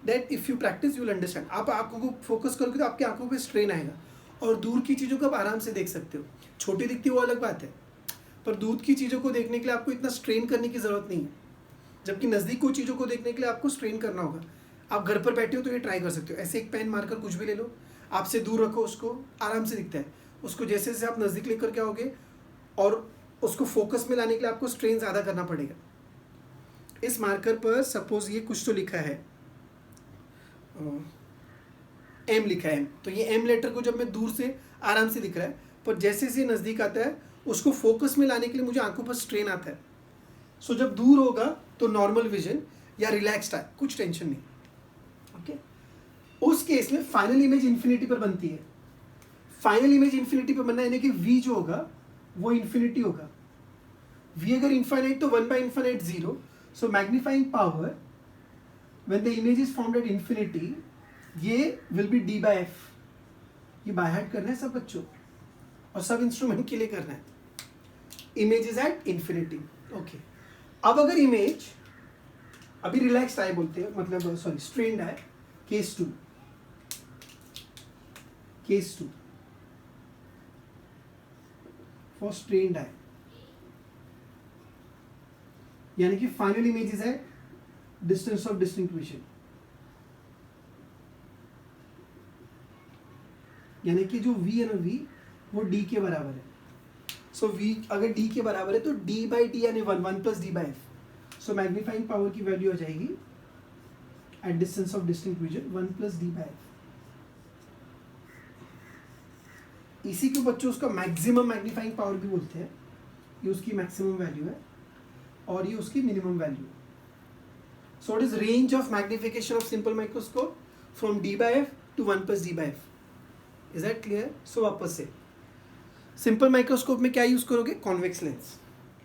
Speaker 1: that if you practice you will understand. आप आंखों को फोकस करोगे तो आपकी आंखों पे स्ट्रेन आएगा और दूर की चीज़ों को आप आराम से देख सकते हो। छोटी दिखती है वो अलग बात है, पर दूर की चीज़ों को देखने के लिए आपको इतना स्ट्रेन करने की ज़रूरत नहीं है, जबकि नज़दीक को चीज़ों को देखने के लिए आपको स्ट्रेन करना होगा। आप घर पर बैठे हो तो ये ट्राई कर सकते हो, ऐसे एक पेन मारकर कुछ भी ले लो, आपसे दूर रखो, उसको आराम से दिखता है। उसको जैसे जैसे आप नज़दीक लेकर के आओगे और उसको फोकस में लाने के लिए आपको स्ट्रेन ज़्यादा करना पड़ेगा। इस मार्कर पर सपोज ये कुछ तो लिखा है, एम लिखा है, तो ये एम लेटर को जब मैं दूर से आराम से दिख रहा है, पर जैसे जैसे नज़दीक आता है उसको फोकस में लाने के लिए मुझे आंखों पर स्ट्रेन आता है। सो जब दूर होगा तो नॉर्मल विजन या रिलैक्स्ड है, कुछ टेंशन नहीं, ओके। उस केस में फाइनल इमेज इन्फिनिटी पर बनती है। फाइनल इमेज इन्फिनिटी पर बनना यानी कि v जो होगा वो इन्फिनिटी होगा। v अगर इन्फाइनाइट तो 1/∞ 0, so magnifying power when the image is formed at infinity ये विल बी d/f। ये बाय हार्ट करना है सब बच्चों और सब इंस्ट्रूमेंट के लिए करना है। Image is at infinity, okay. अब अगर इमेज अभी रिलैक्स्ड आई बोलते हैं, मतलब सॉरी स्ट्रेन्ड है, केस 2, केस 2 फॉर स्ट्रेन्ड आई, यानी कि final image is at distance of distinct vision, यानी कि जो v है ना, v वो d के बराबर है। सो v अगर d के बराबर है तो d/d यानी 1 प्लस d/f। सो मैग्नीफाइंग पावर की वैल्यू आ जाएगी eight distance of distinct vision 1 plus d/f। इसी को बच्चों उसका मैक्सिमम मैग्नीफाइंग पावर भी बोलते हैं। ये उसकी मैक्सिमम वैल्यू है और ये उसकी मिनिमम वैल्यू है। So it is range of magnification of simple microscope from d/f to 1 plus d/f। Is that clear? So वापस से सिंपल माइक्रोस्कोप में क्या यूज करोगे? Convex lens.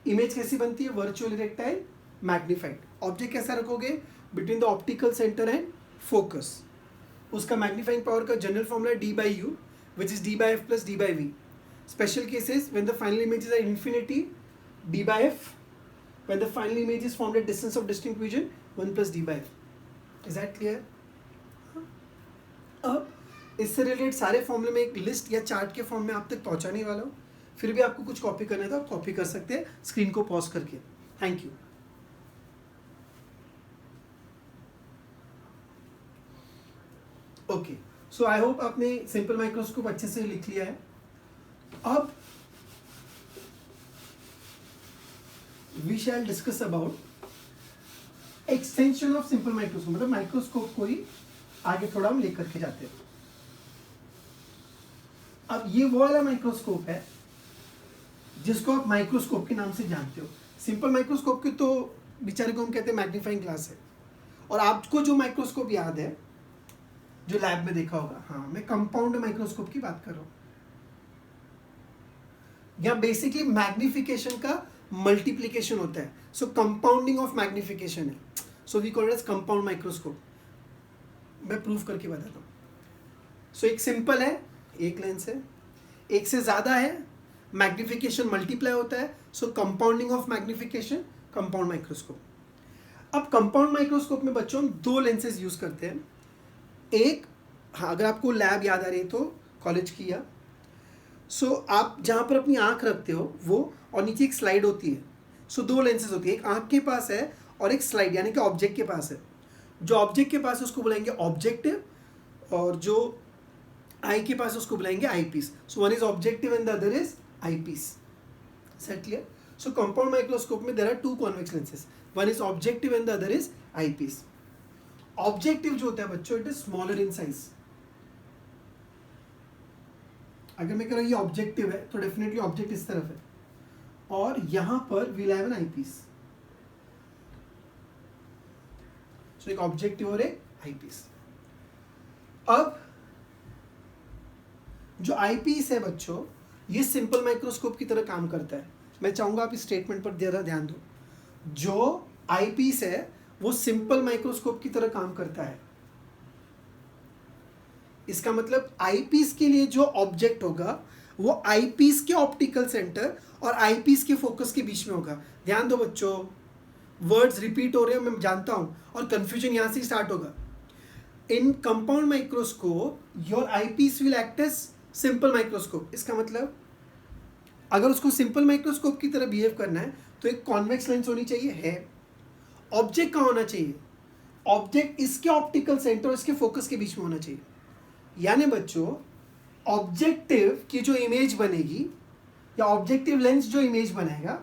Speaker 1: इमेज कैसी बनती है? Virtual erectile magnified. ऑब्जेक्ट कैसा रखोगे? Between the optical centre and focus. उसका मैग्नीफाइंग पावर का general formula d/u which is d/f plus d/v. Special cases when the final images are infinity, d/f. When the final image is formed at distance of distinct vision, 1 plus d/f. Is that clear? अब इससे related सारे फॉर्मूले में एक list या chart के form में आप तक पहुंचाने वाला हूँ। फिर भी आपको कुछ कॉपी करना है तो आप कॉपी कर सकते हैं स्क्रीन को पॉज करके। Thank you. Okay, so I hope आपने सिंपल माइक्रोस्कोप अच्छे से लिख लिया है। अब we shall discuss about extension of simple microscope, मतलब माइक्रोस्कोप को ही आगे थोड़ा हम लेकर के जाते हैं। अब ये वो वाला माइक्रोस्कोप है जिसको आप माइक्रोस्कोप के नाम से जानते हो। सिंपल माइक्रोस्कोप के तो बेचारे को हम कहते हैं मैग्नीफाइंग ग्लास है, और आपको जो माइक्रोस्कोप याद है जो लैब में देखा होगा। हाँ, मैं कंपाउंड माइक्रोस्कोप की बात कर रहा हूँ। यहाँ बेसिकली मैग्निफिकेशन का मल्टीप्लीकेशन होता है, सो कंपाउंडिंग ऑफ मैग्निफिकेशन है, so we call it as compound microscope. मैं प्रूफ करके बताता हूँ। सो एक सिंपल है, एक लेंस है, एक से ज़्यादा है, मैग्निफिकेशन मल्टीप्लाई होता है, so compounding of magnification, compound microscope. अब कंपाउंड माइक्रोस्कोप में बच्चों हम दो लेंसेज यूज़ करते हैं। एक, हाँ अगर आपको लैब याद आ रही है तो कॉलेज की या सो आप जहाँ पर अपनी आँख रखते हो वो, और नीचे एक स्लाइड होती है। सो दो लेंसेज होती है, एक आँख के पास है और एक स्लाइड यानी कि ऑब्जेक्ट के पास है। जो ऑब्जेक्ट के पास है उसको बुलाएंगे ऑब्जेक्टिव, और जो आई के पास उसको बुलाएंगे eyepiece. So one is objective and the other is eyepiece. सेट क्लियर? सो कंपाउंड माइक्रोस्कोप में there are two convex lenses, one is objective and the other is eyepiece. Objective जो होता है बच्चों, it is smaller in size. अगर मैं कह रहा हूँ ये ऑब्जेक्टिव है तो डेफिनेटली ऑब्जेक्ट इस तरफ है, और यहां पर we'll have an eyepiece. So एक ऑब्जेक्टिव और एक आई पीस। अब जो आई पीस है बच्चों, ये सिंपल माइक्रोस्कोप की तरह काम करता है। मैं चाहूंगा आप इस स्टेटमेंट पर जरा ध्यान दो। जो आई पीस है वो सिंपल माइक्रोस्कोप की तरह काम करता है। इसका मतलब आई पीस के लिए जो ऑब्जेक्ट होगा वो आई पीस के ऑप्टिकल सेंटर और आई पीस के फोकस के बीच में होगा। ध्यान दो बच्चों, वर्ड्स रिपीट हो रहे हैं मैं जानता हूं, और कंफ्यूजन यहां से स्टार्ट होगा। In compound microscope your eyepiece will act as simple microscope. इसका मतलब अगर उसको सिंपल माइक्रोस्कोप की तरह बिहेव करना है तो एक कॉन्वेक्स लेंस होनी चाहिए, है। ऑब्जेक्ट कहाँ होना चाहिए? ऑब्जेक्ट इसके ऑप्टिकल सेंटर और इसके फोकस के बीच में होना चाहिए। यानी बच्चों, ऑब्जेक्टिव की जो इमेज बनेगी या ऑब्जेक्टिव लेंस जो इमेज बनाएगा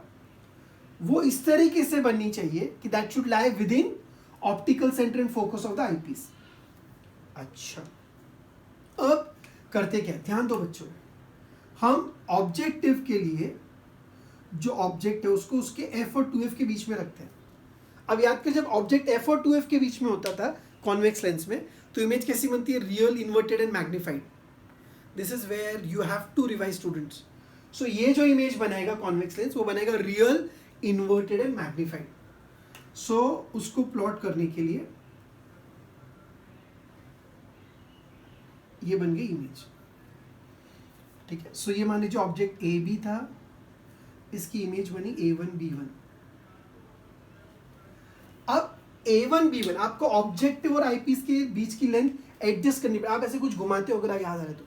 Speaker 1: वो इस तरीके से बननी चाहिए कि that should lie within optical centre and focus of the eyepiece. अच्छा, अब करते क्या, ध्यान दो बच्चों। हम ऑब्जेक्टिव के लिए जो ऑब्जेक्ट है उसको उसके एफ और 2f के बीच में रखते हैं। अब याद कर, जब ऑब्जेक्ट एफ और 2f के बीच में होता था कॉन्वेक्स लेंस में, तो इमेज कैसी बनती है? Real, inverted and magnified. This is where you have to revise students. So ये जो इमेज बनाएगा कॉन्वेक्स लेंस वो बनेगा real, inverted and magnified. So उसको प्लॉट करने के लिए ये बन गई इमेज, ठीक है। सो ये मान लीजिए ऑब्जेक्ट ए बी था, इसकी इमेज बनी A1 B1। अब A1 B1 आपको ऑब्जेक्टिव और आईपीस के बीच की लेंथ एडजस्ट करनी पड़ेगी। आप ऐसे कुछ घुमाते हो अगर याद आ रहा है तो।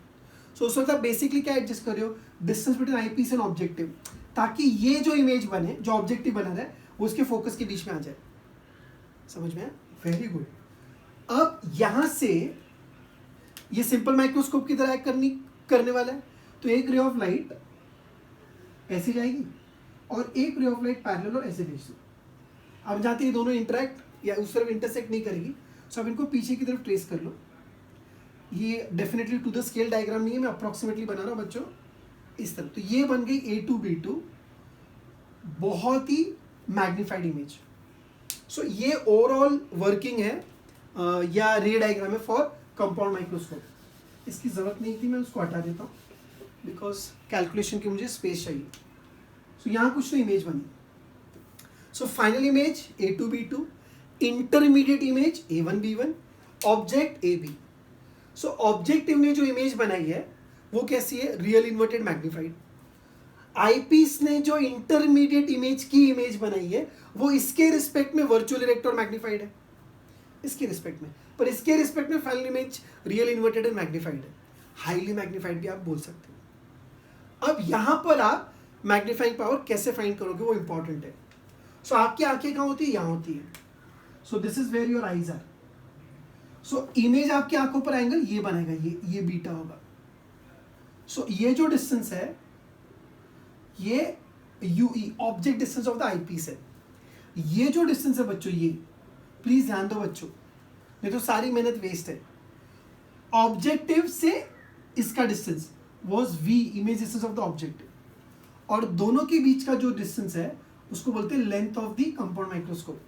Speaker 1: सो उस वक्त आप बेसिकली क्या एडजस्ट कर रहे हो? Distance between eyepiece and objective, ताकि ये जो इमेज बने, जो ऑब्जेक्टिव बना रहा है, वो उसके फोकस के बीच में आ जाए। समझ में आया? Very good. अब यहां से ये सिंपल माइक्रोस्कोप की तरह करने वाला है, तो एक रे ऑफ लाइट ऐसे जाएगी और एक रे ऑफ लाइट पैरेलल और ऐसे भेज दो। अब जाते ये दोनों इंटरेक्ट या उस तरफ इंटरसेक्ट नहीं करेगी, सो अब इनको पीछे की तरफ ट्रेस कर लो। ये definitely to the scale diagram नहीं है, मैं अप्रॉक्सीमेटली बना रहा हूँ बच्चों, इस तरह। तो ये बन गई A2 B2, बहुत ही मैग्नीफाइड इमेज। सो ये ओवरऑल वर्किंग है या रे डायग्राम है फॉर कंपाउंड माइक्रोस्कोप। इसकी जरूरत नहीं थी, मैं उसको हटा देता हूँ बिकॉज कैलकुलेशन की मुझे स्पेस चाहिए। सो यहाँ कुछ तो इमेज बनी। So final image A2 B2, intermediate image A1 B1, object AB। सो ऑब्जेक्टिव ने जो इमेज बनाई है वो कैसी है? Real, inverted, magnified. आईपीस ने जो इंटरमीडिएट इमेज की इमेज बनाई है वो इसके रिस्पेक्ट में वर्चुअल, इरेक्ट और मैग्नीफाइड है, इसके रिस्पेक्ट में। पर इसके रिस्पेक्ट में final image real, inverted and magnified है। हाईली मैग्नीफाइड भी आप बोल सकते हो। अब यहां पर आप मैग्नीफाइंग पावर कैसे फाइंड करोगे वो इंपॉर्टेंट है। सो आपकी आंखें कहाँ होती है? यहाँ होती है। So this is where your eyes are. So image आपकी आंखों पर एंगल ये बनेगा, ये बीटा होगा। सो ये जो डिस्टेंस है ये UE, object distance of the eyepiece है। ये जो डिस्टेंस है बच्चों, ये प्लीज ध्यान दो बच्चों, नहीं तो सारी मेहनत वेस्ट है। ऑब्जेक्टिव से इसका distance was V, image distance of the objective, और दोनों के बीच का जो डिस्टेंस है उसको बोलते हैं length of the compound microscope.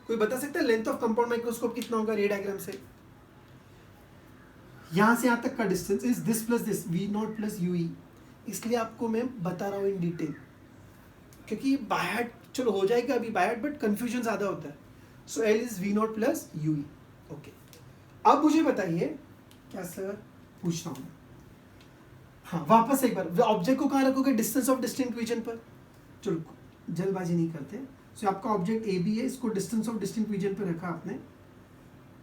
Speaker 1: कोई बता सकता है लेंथ ऑफ कंपाउंड माइक्रोस्कोप कितना होगा रे डायग्राम से? यहाँ से यहाँ तक का distance is this plus this, V naught plus U E. इसलिए आपको मैं बता रहा हूँ इन डिटेल, क्योंकि बाहर चलो हो जाएगा अभी बाहर, बट कंफ्यूजन ज़्यादा होता है। So L is V naught plus U E. Okay, अब मुझे बताइए क्या सर पूछ रहा हूँ। हाँ, वापस एक बार, ऑब्जेक्ट को कहाँ रखोगे? डिस्टेंस ऑफ डिस्टिंक्ट रीजन पर। चलो जल्दबाजी नहीं करते। सो आपका ऑब्जेक्ट ए बी है, इसको डिस्टेंस ऑफ डिस्टिंक्ट रीजन पर रखा आपने,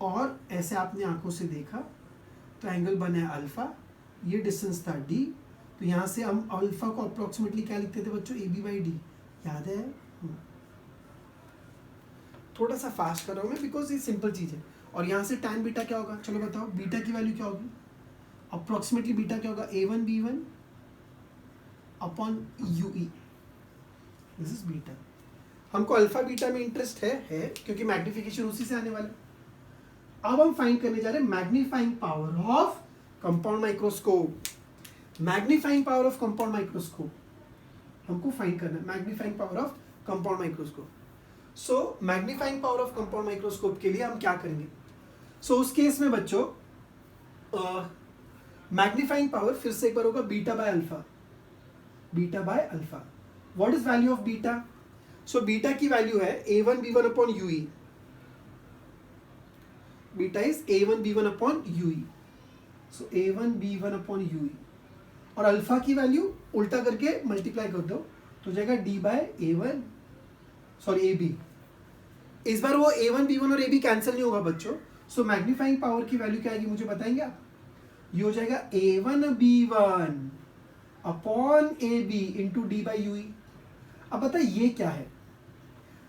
Speaker 1: और ऐसे आपने आंखों से देखा तो एंगल बना है अल्फा, ये डिस्टेंस था डी। तो यहाँ से हम अल्फा को अप्रोक्सीमेटली क्या लिखते थे बच्चों? ए बी बाई डी, याद है? थोड़ा सा फास्ट कर रहा हूँ मैं बिकॉज ये सिंपल चीज़ है। और यहाँ से tan बीटा क्या होगा? चलो बताओ, बीटा की वैल्यू क्या होगी? अप्रोक्सीमेटली बीटा क्या होगा? A1B1 upon U E, this is beta. हमको अल्फा बीटा में इंटरेस्ट है क्योंकि मैग्निफिकेशन उसी से आने वाला है। अब हम फाइंड करने जा रहे हैं magnifying power of compound microscope. Magnifying power of compound microscope हमको फाइंड करना है, magnifying power of compound microscope. So magnifying power of compound microscope के लिए हम क्या करेंगे? सो उस केस में बच्चों मैग्नीफाइंग पावर फिर से एक बार होगा beta by alpha, beta by alpha. What is value of beta? So beta की वैल्यू है A1B1 upon UE। Beta is A1B1 upon UE। So A1B1 upon UE, और अल्फा की वैल्यू उल्टा करके मल्टीप्लाई कर दो तो जाएगा D bye A1, sorry AB। इस बार वो A1B1 और AB कैंसिल नहीं होगा बच्चों। सो मैग्नीफाइंग पावर की वैल्यू क्या आएगी मुझे बताएंगे आप? ये हो जाएगा A1B1 upon AB into D by UE। अब बताइए ये क्या है?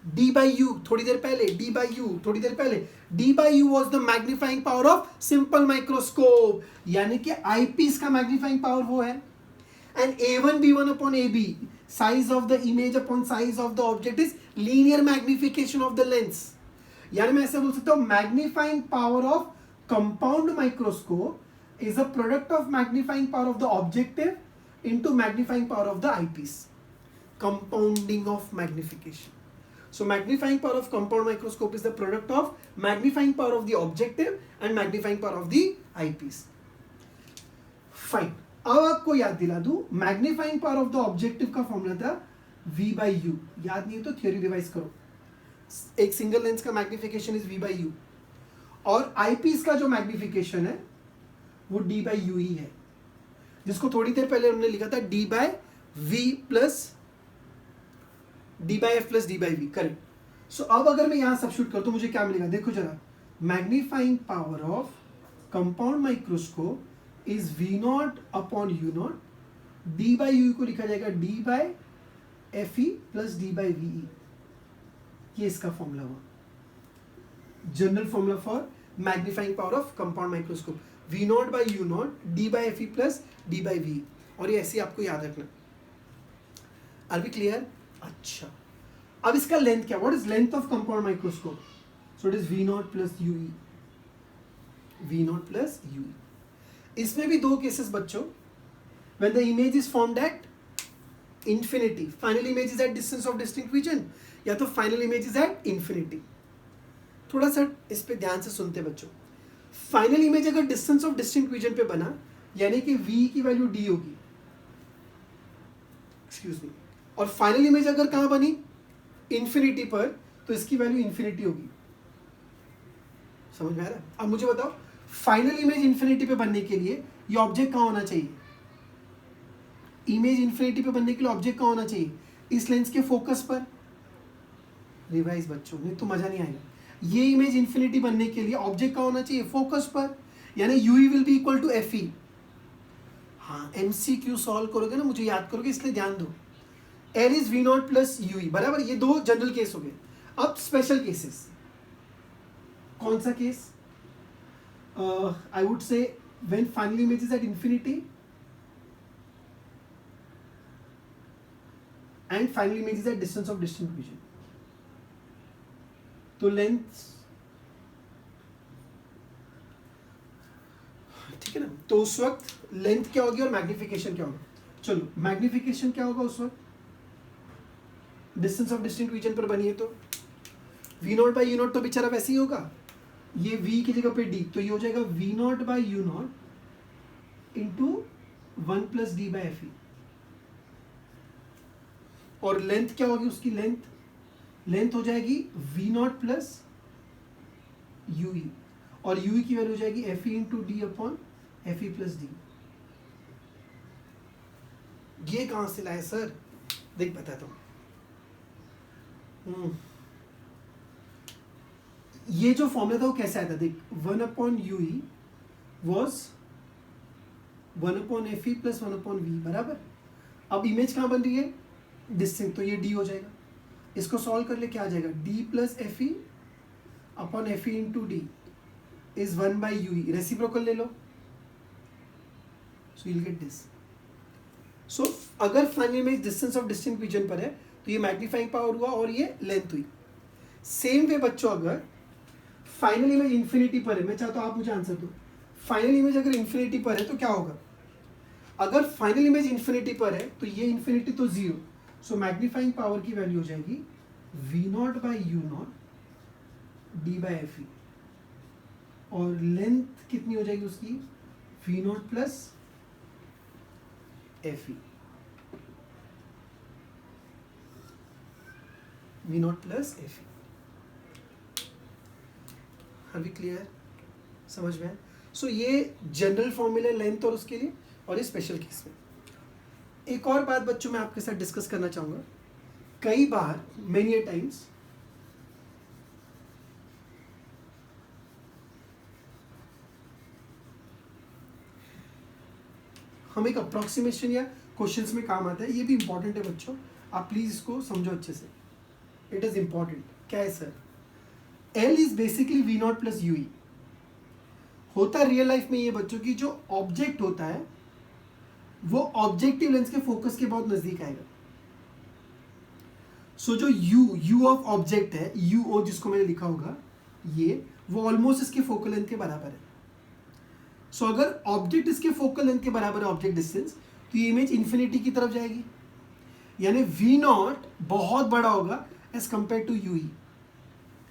Speaker 1: D बाई U थोड़ी देर पहले, D बाई U थोड़ी देर पहले, D by U was the magnifying power of simple microscope, यानी कि आईपीस का मैग्नीफाइंग पावर वो है। And A1B1 upon AB, size of the image upon size of the object is linear magnification of the lens। यानी मैं ऐसे बोल सकता हूँ magnifying power of compound microscope is a product of magnifying power of the objective into magnifying power of the eyepiece, compounding of magnification. So magnifying power of compound microscope is the product of magnifying power of the objective and magnifying power of the eyepiece. Fine. अब आपको याद दिला दूं, magnifying power of the objective का formula था V by U। याद नहीं है तो थ्योरी रिवाइज करो। एक सिंगल लेंस का magnification is V by U, और आईपीस का जो मैग्निफिकेशन है वो D by U ही है, जिसको थोड़ी देर पहले हमने लिखा था D by V plus D by F plus D by V, correct. So अब अगर मैं यहां सब्स्टिट्यूट करता हूं मुझे क्या मिलेगा? देखो जरा, magnifying power of compound microscope is V naught upon U naught, D by U को लिखा जाएगा D by Fe plus D by VE। ये इसका फॉर्मूला हुआ, general formula for magnifying power of compound microscope, V naught by U naught D by Fe plus D by VE। और ये ऐसे आपको याद रखना। Are we clear? अच्छा, अब इसका लेंथ क्या? What is length of compound microscope? So it is V naught plus UE, V naught plus UE। इसमें भी दो केसेस बच्चों, when the image is formed at infinity, final image is at distance of distinct region, या तो final image is at infinity। थोड़ा सा इस पे ध्यान से सुनते बच्चों। फाइनल इमेज अगर डिस्टेंस ऑफ डिस्टिंक्ट रीजन पे बना, यानी कि V की वैल्यू D होगी, एक्सक्यूज मी, और फाइनल इमेज अगर कहाँ बनी? इन्फिनिटी पर, तो इसकी वैल्यू इन्फिनिटी होगी। समझ में आ रहा है? अब मुझे बताओ, फाइनल इमेज इन्फिनिटी पे बनने के लिए ये ऑब्जेक्ट कहाँ होना चाहिए? इमेज इन्फिनिटी पे बनने के लिए ऑब्जेक्ट कहाँ होना चाहिए? इस लेंस के फोकस पर। रिवाइज बच्चों, नहीं तो मजा नहीं आएगा। ये इमेज इन्फिनिटी बनने के लिए ऑब्जेक्ट कहाँ होना चाहिए? फोकस पर, यानी UE will be equal to FE। हाँ, MCQ सॉल्व करोगे ना, मुझे याद करोगे, इसलिए ध्यान दो। L is V naught plus UE, बराबर। ये दो जनरल केस हो गए। अब स्पेशल केसेस, कौन सा case? I would say when final image is at infinity and final image is at distance of distinct region, तो लेंथ, ठीक है ना? तो उस वक्त लेंथ क्या होगी और मैग्निफिकेशन क्या होगा? चलो, मैग्निफिकेशन क्या होगा उस वक्त? डिस्टेंस ऑफ डिस्टिंक्ट रीजन पर बनी है तो V naught by U not तो बेचारा वैसे ही होगा, ये V की जगह पे D, तो ये हो जाएगा V naught by U naught into 1 plus D by F E, और लेंथ क्या होगी उसकी, लेंथ हो जाएगी V naught plus U E, और यू ई की वैल्यू हो जाएगी F E into D upon F E plus D. ये कहां से लाए सर, देख बताता हूं। ये जो फॉर्मूला था वो कैसे आया था, देख 1 upon U E was 1 upon F E plus 1 upon V बराबर। अब इमेज कहाँ बन रही है, डिस्टेंस, तो ये डी हो जाएगा। इसको सॉल्व कर ले, क्या आ जाएगा, D plus F E upon F E into D is 1 by U E, reciprocal ले लो, so you'll get this. So अगर final image distance of distinct region पर है तो ये मैग्नीफाइंग पावर हुआ और ये लेंथ हुई। सेम वे बच्चों, अगर फाइनल इमेज इन्फिनिटी पर है, मैं चाहता हूं आप मुझे आंसर दो, फाइनल इमेज अगर इन्फिनिटी पर है तो क्या होगा, अगर फाइनल इमेज इन्फिनिटी पर है तो ये इन्फिनिटी तो जीरो, सो मैग्नीफाइंग पावर की वैल्यू हो जाएगी V naught by U naught D by F E, और लेंथ कितनी हो जाएगी उसकी, V naught plus F E, V naught plus F E. Are we clear, समझ में? सो ये जनरल फॉर्मूला लेंथ और उसके लिए, और ये स्पेशल केस में। एक और बात बच्चों मैं आपके साथ डिस्कस करना चाहूंगा, कई बार मेनी टाइम्स हम एक अप्रोक्सीमेशन या क्वेश्चंस में काम आता है, ये भी इंपॉर्टेंट है बच्चों, आप प्लीज इसको समझो अच्छे से, इट इज इंपॉर्टेंट। क्या है sir, L is basically V naught plus U E. होता है रियल लाइफ में ये बच्चों की, जो ऑब्जेक्ट होता है वो ऑब्जेक्टिव लेंस के फोकस के बहुत नजदीक आएगा। सो जो यू ऑफ ऑब्जेक्ट है, यू ओ जिसको मैंने लिखा होगा, ये वो ऑलमोस्ट इसके फोकल लेंथ के बराबर है। सो अगर ऑब्जेक्ट इसके फोकल लेंथ के बराबर है ऑब्जेक्ट डिस्टेंस, तो ये इमेज इन्फिनिटी की तरफ जाएगी, यानी वी नॉट बहुत बड़ा होगा as compare to U E.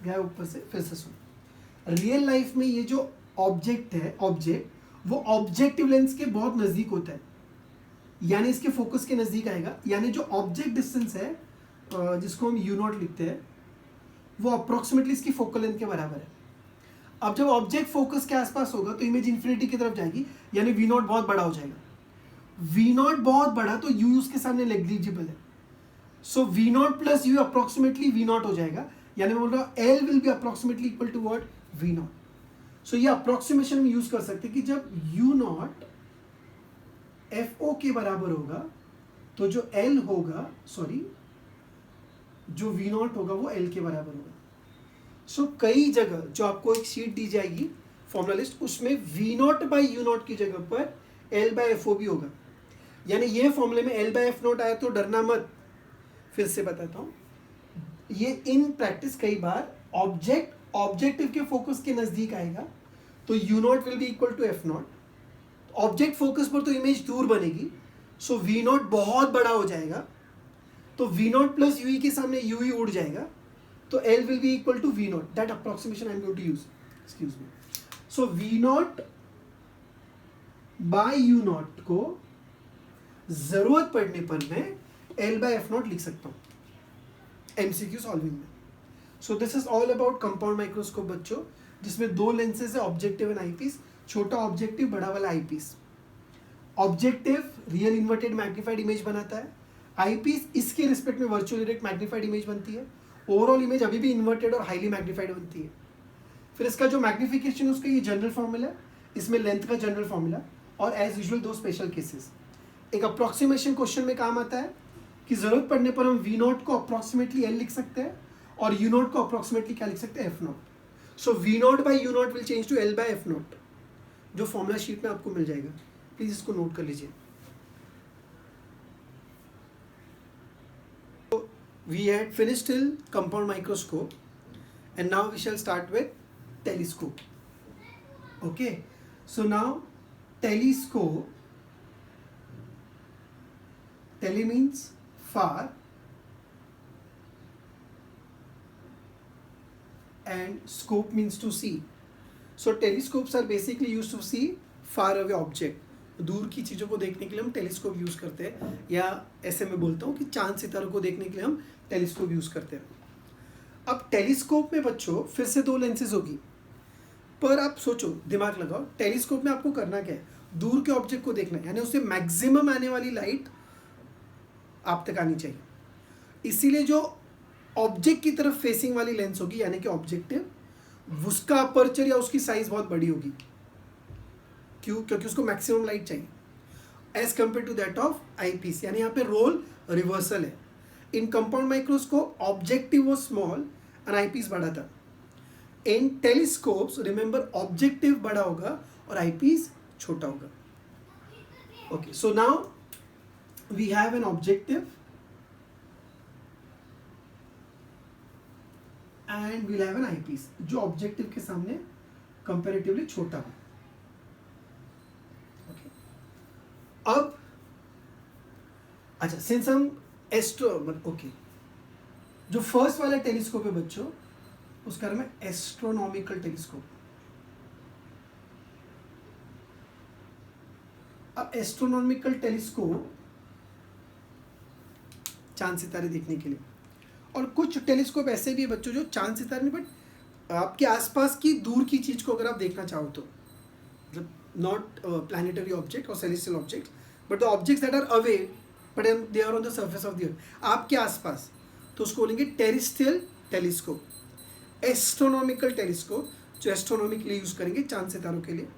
Speaker 1: गया ऊपर से, फिर से सुन, रियल लाइफ में ये जो ऑब्जेक्ट है, ऑब्जेक्ट वो ऑब्जेक्टिव लेंस के बहुत नजदीक होता है, यानी इसके फोकस के नजदीक आएगा, यानी जो ऑब्जेक्ट डिस्टेंस है जिसको हम यू नॉट लिखते हैं, वो अप्रोक्सीमेटली इसकी फोकल लेंथ के बराबर है। अब जब ऑब्जेक्ट फोकस के आसपास होगा तो इमेज इन्फिनिटी की तरफ जाएगी, यानी वी नॉट बहुत बड़ा हो जाएगा। वी नॉट बहुत बड़ा तो यू उसके सामने नेग्लिजिबल है, so V naught plus U approximately V naught हो जाएगा, यानी मैं बोल रहा हूँ L will be approximately equal to what, V naught. So ये अप्रोक्सीमेशन में यूज कर सकते हैं कि जब यू नॉट एफ ओ के बराबर होगा तो जो एल होगा, सॉरी जो वी नॉट होगा वो एल के बराबर होगा। सो कई जगह जो आपको एक शीट दी जाएगी फॉर्मूला लिस्ट, उसमें V naught by U naught की जगह पर एल बाई एफ ओ भी होगा, यानी ये फॉर्मूले में एल बाई एफ नॉट आया तो डरना मत। फिर से बताता हूँ, ये इन प्रैक्टिस कई बार ऑब्जेक्टिव के फोकस के नजदीक आएगा तो U naught will be equal to F naught, object focus पर तो इमेज दूर बनेगी, सो वी नॉट बहुत बड़ा हो जाएगा, तो V naught plus U E के सामने यू ई उड़ जाएगा, तो L will be equal to V naught. That approximation I am going to use, excuse me. So V naught by U naught को जरूरत पड़ने पर मैं एल बाय एफ नॉट लिख सकता हूँ एमसीक्यू सॉल्विंग में। सो this is all about compound microscope बच्चों, जिसमें दो लेंसेज है, ऑब्जेक्टिव एंड आईपीस। छोटा ऑब्जेक्टिव, बड़ा वाला eyepiece. Objective real inverted magnified image बनाता है, आईपीस इसके रिस्पेक्ट में वर्चुअल डायरेक्ट मैग्नीफाइड इमेज बनती है। ओवरऑल इमेज अभी भी इन्वर्टेड और हाईली मैग्नीफाइड बनती है। फिर इसका जो मैग्निफिकेशन उसका ये जनरल फॉर्मूला है, इसमें लेंथ का जनरल फॉर्मूला, और एज यूजुअल दो स्पेशल केसेस। एक अप्रोक्सीमेशन क्वेश्चन में काम आता है कि जरूरत पड़ने पर हम वी नॉट को अप्रोक्सीमेटली एल लिख सकते हैं और यू नॉट को अप्रोक्सीमेटली क्या लिख सकते हैं, F naught. So V naught by U naught will change to L by F naught, जो फॉर्मूला शीट में आपको मिल जाएगा, प्लीज इसको नोट कर लीजिए। We had finished till compound microscope and now we shall start with telescope. Okay, so now telescope, tele means far and scope means to see. So telescopes are basically used to see far away object. दूर की चीज़ों को देखने के लिए हम telescope use करते हैं, या ऐसे मैं बोलता हूँ कि चांद सितारों को देखने के लिए हम टेलीस्कोप यूज़ करते हैं। अब टेलीस्कोप में बच्चों फिर से 2 लेंसेज होगी, पर आप सोचो, दिमाग लगाओ, टेलीस्कोप में आपको करना क्या है, दूर के ऑब्जेक्ट को देखना है, यानी उससे मैक्सिमम आने वाली लाइट आप तक आनी चाहिए। इसीलिए जो ऑब्जेक्ट की तरफ फेसिंग वाली लेंस होगी, यानी कि ऑब्जेक्टिव, उसका अपर्चर या उसकी साइज बहुत बड़ी होगी। क्यों? क्योंकि उसको मैक्सिमम लाइट चाहिए, as compare to that of eyepiece, यानी यहाँ पे रोल रिवर्सल है। इन कंपाउंड माइक्रोस्कोप ऑब्जेक्टिव वो स्मॉल एंड आईपीस बड़ा था। इन टेलीस्कोप्स रिमेंबर ऑब्जेक्टिव बड़ा होगा और आईपीस छोटा होगा। Okay, so now we have an objective and we'll have an eyepiece, जो ऑब्जेक्टिव के सामने कंपैरेटिवली छोटा हो। अब अच्छा, सिंस हम ओके, जो फर्स्ट वाला टेलीस्कोप है बच्चों, उसका नाम है एस्ट्रोनॉमिकल टेलीस्कोप। अब एस्ट्रोनॉमिकल टेलीस्कोप चांद सितारे देखने के लिए, और कुछ टेलीस्कोप ऐसे भी है बच्चों जो चांद सितारे नहीं, बट आपके आसपास की दूर की चीज को अगर आप देखना चाहो तो, मतलब not planetary object or celestial objects, but the objects that are away but they are on the surface of the earth, आपके आसपास, तो उसको बोलेंगे टेरेस्ट्रियल टेलीस्कोप। एस्ट्रोनॉमिकल टेलीस्कोप जो एस्ट्रोनॉमी के लिए यूज करेंगे, चांद सितारों के लिए।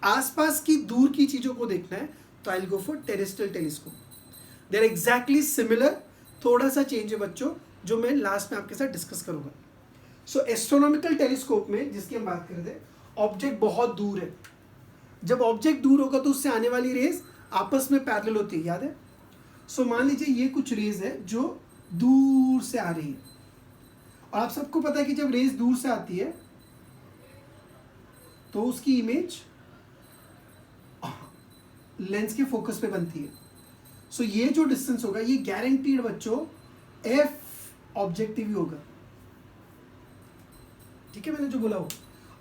Speaker 1: आसपास की दूर की चीजों को देखना है तो I will go for terrestrial telescope. They are exactly similar, थोड़ा सा चेंज है बच्चों, जो मैं लास्ट में आपके साथ डिस्कस करूंगा। सो एस्ट्रोनॉमिकल टेलीस्कोप में जिसकी हम बात कर रहे थे, ऑब्जेक्ट बहुत दूर है। जब ऑब्जेक्ट दूर होगा तो उससे आने वाली रेज आपस में पैरेलल होती है, याद है? सो मान लीजिए ये कुछ रेज है जो दूर से आ रही है, और आप सबको पता है कि जब रेज दूर से आती है तो उसकी इमेज लेंस के फोकस पे बनती है। सो ये जो डिस्टेंस होगा ये गारंटीड बच्चों एफ ऑब्जेक्टिव ही होगा, ठीक है, मैंने जो बोला वो।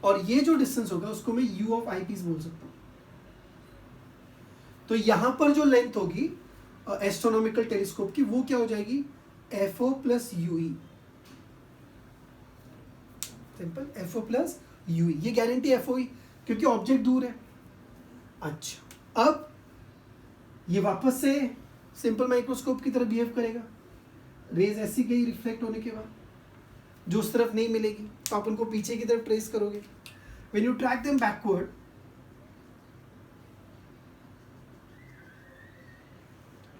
Speaker 1: और ये जो डिस्टेंस होगा उसको मैं यू ऑफ आई पीस बोल सकता हूं। तो यहां पर जो लेंथ होगी एस्ट्रोनॉमिकल टेलीस्कोप की, वो क्या हो जाएगी, F O plus UE. Simple, F O plus UE, ये गारंटी एफ ओ ई, क्योंकि ऑब्जेक्ट दूर है। अच्छा, अब ये वापस से सिंपल माइक्रोस्कोप की तरह बिहेव करेगा। रेज ऐसी गई रिफ्लेक्ट होने के बाद, जो उस तरफ नहीं मिलेगी तो आप उनको पीछे की तरफ ट्रेस करोगे। When you track them backward,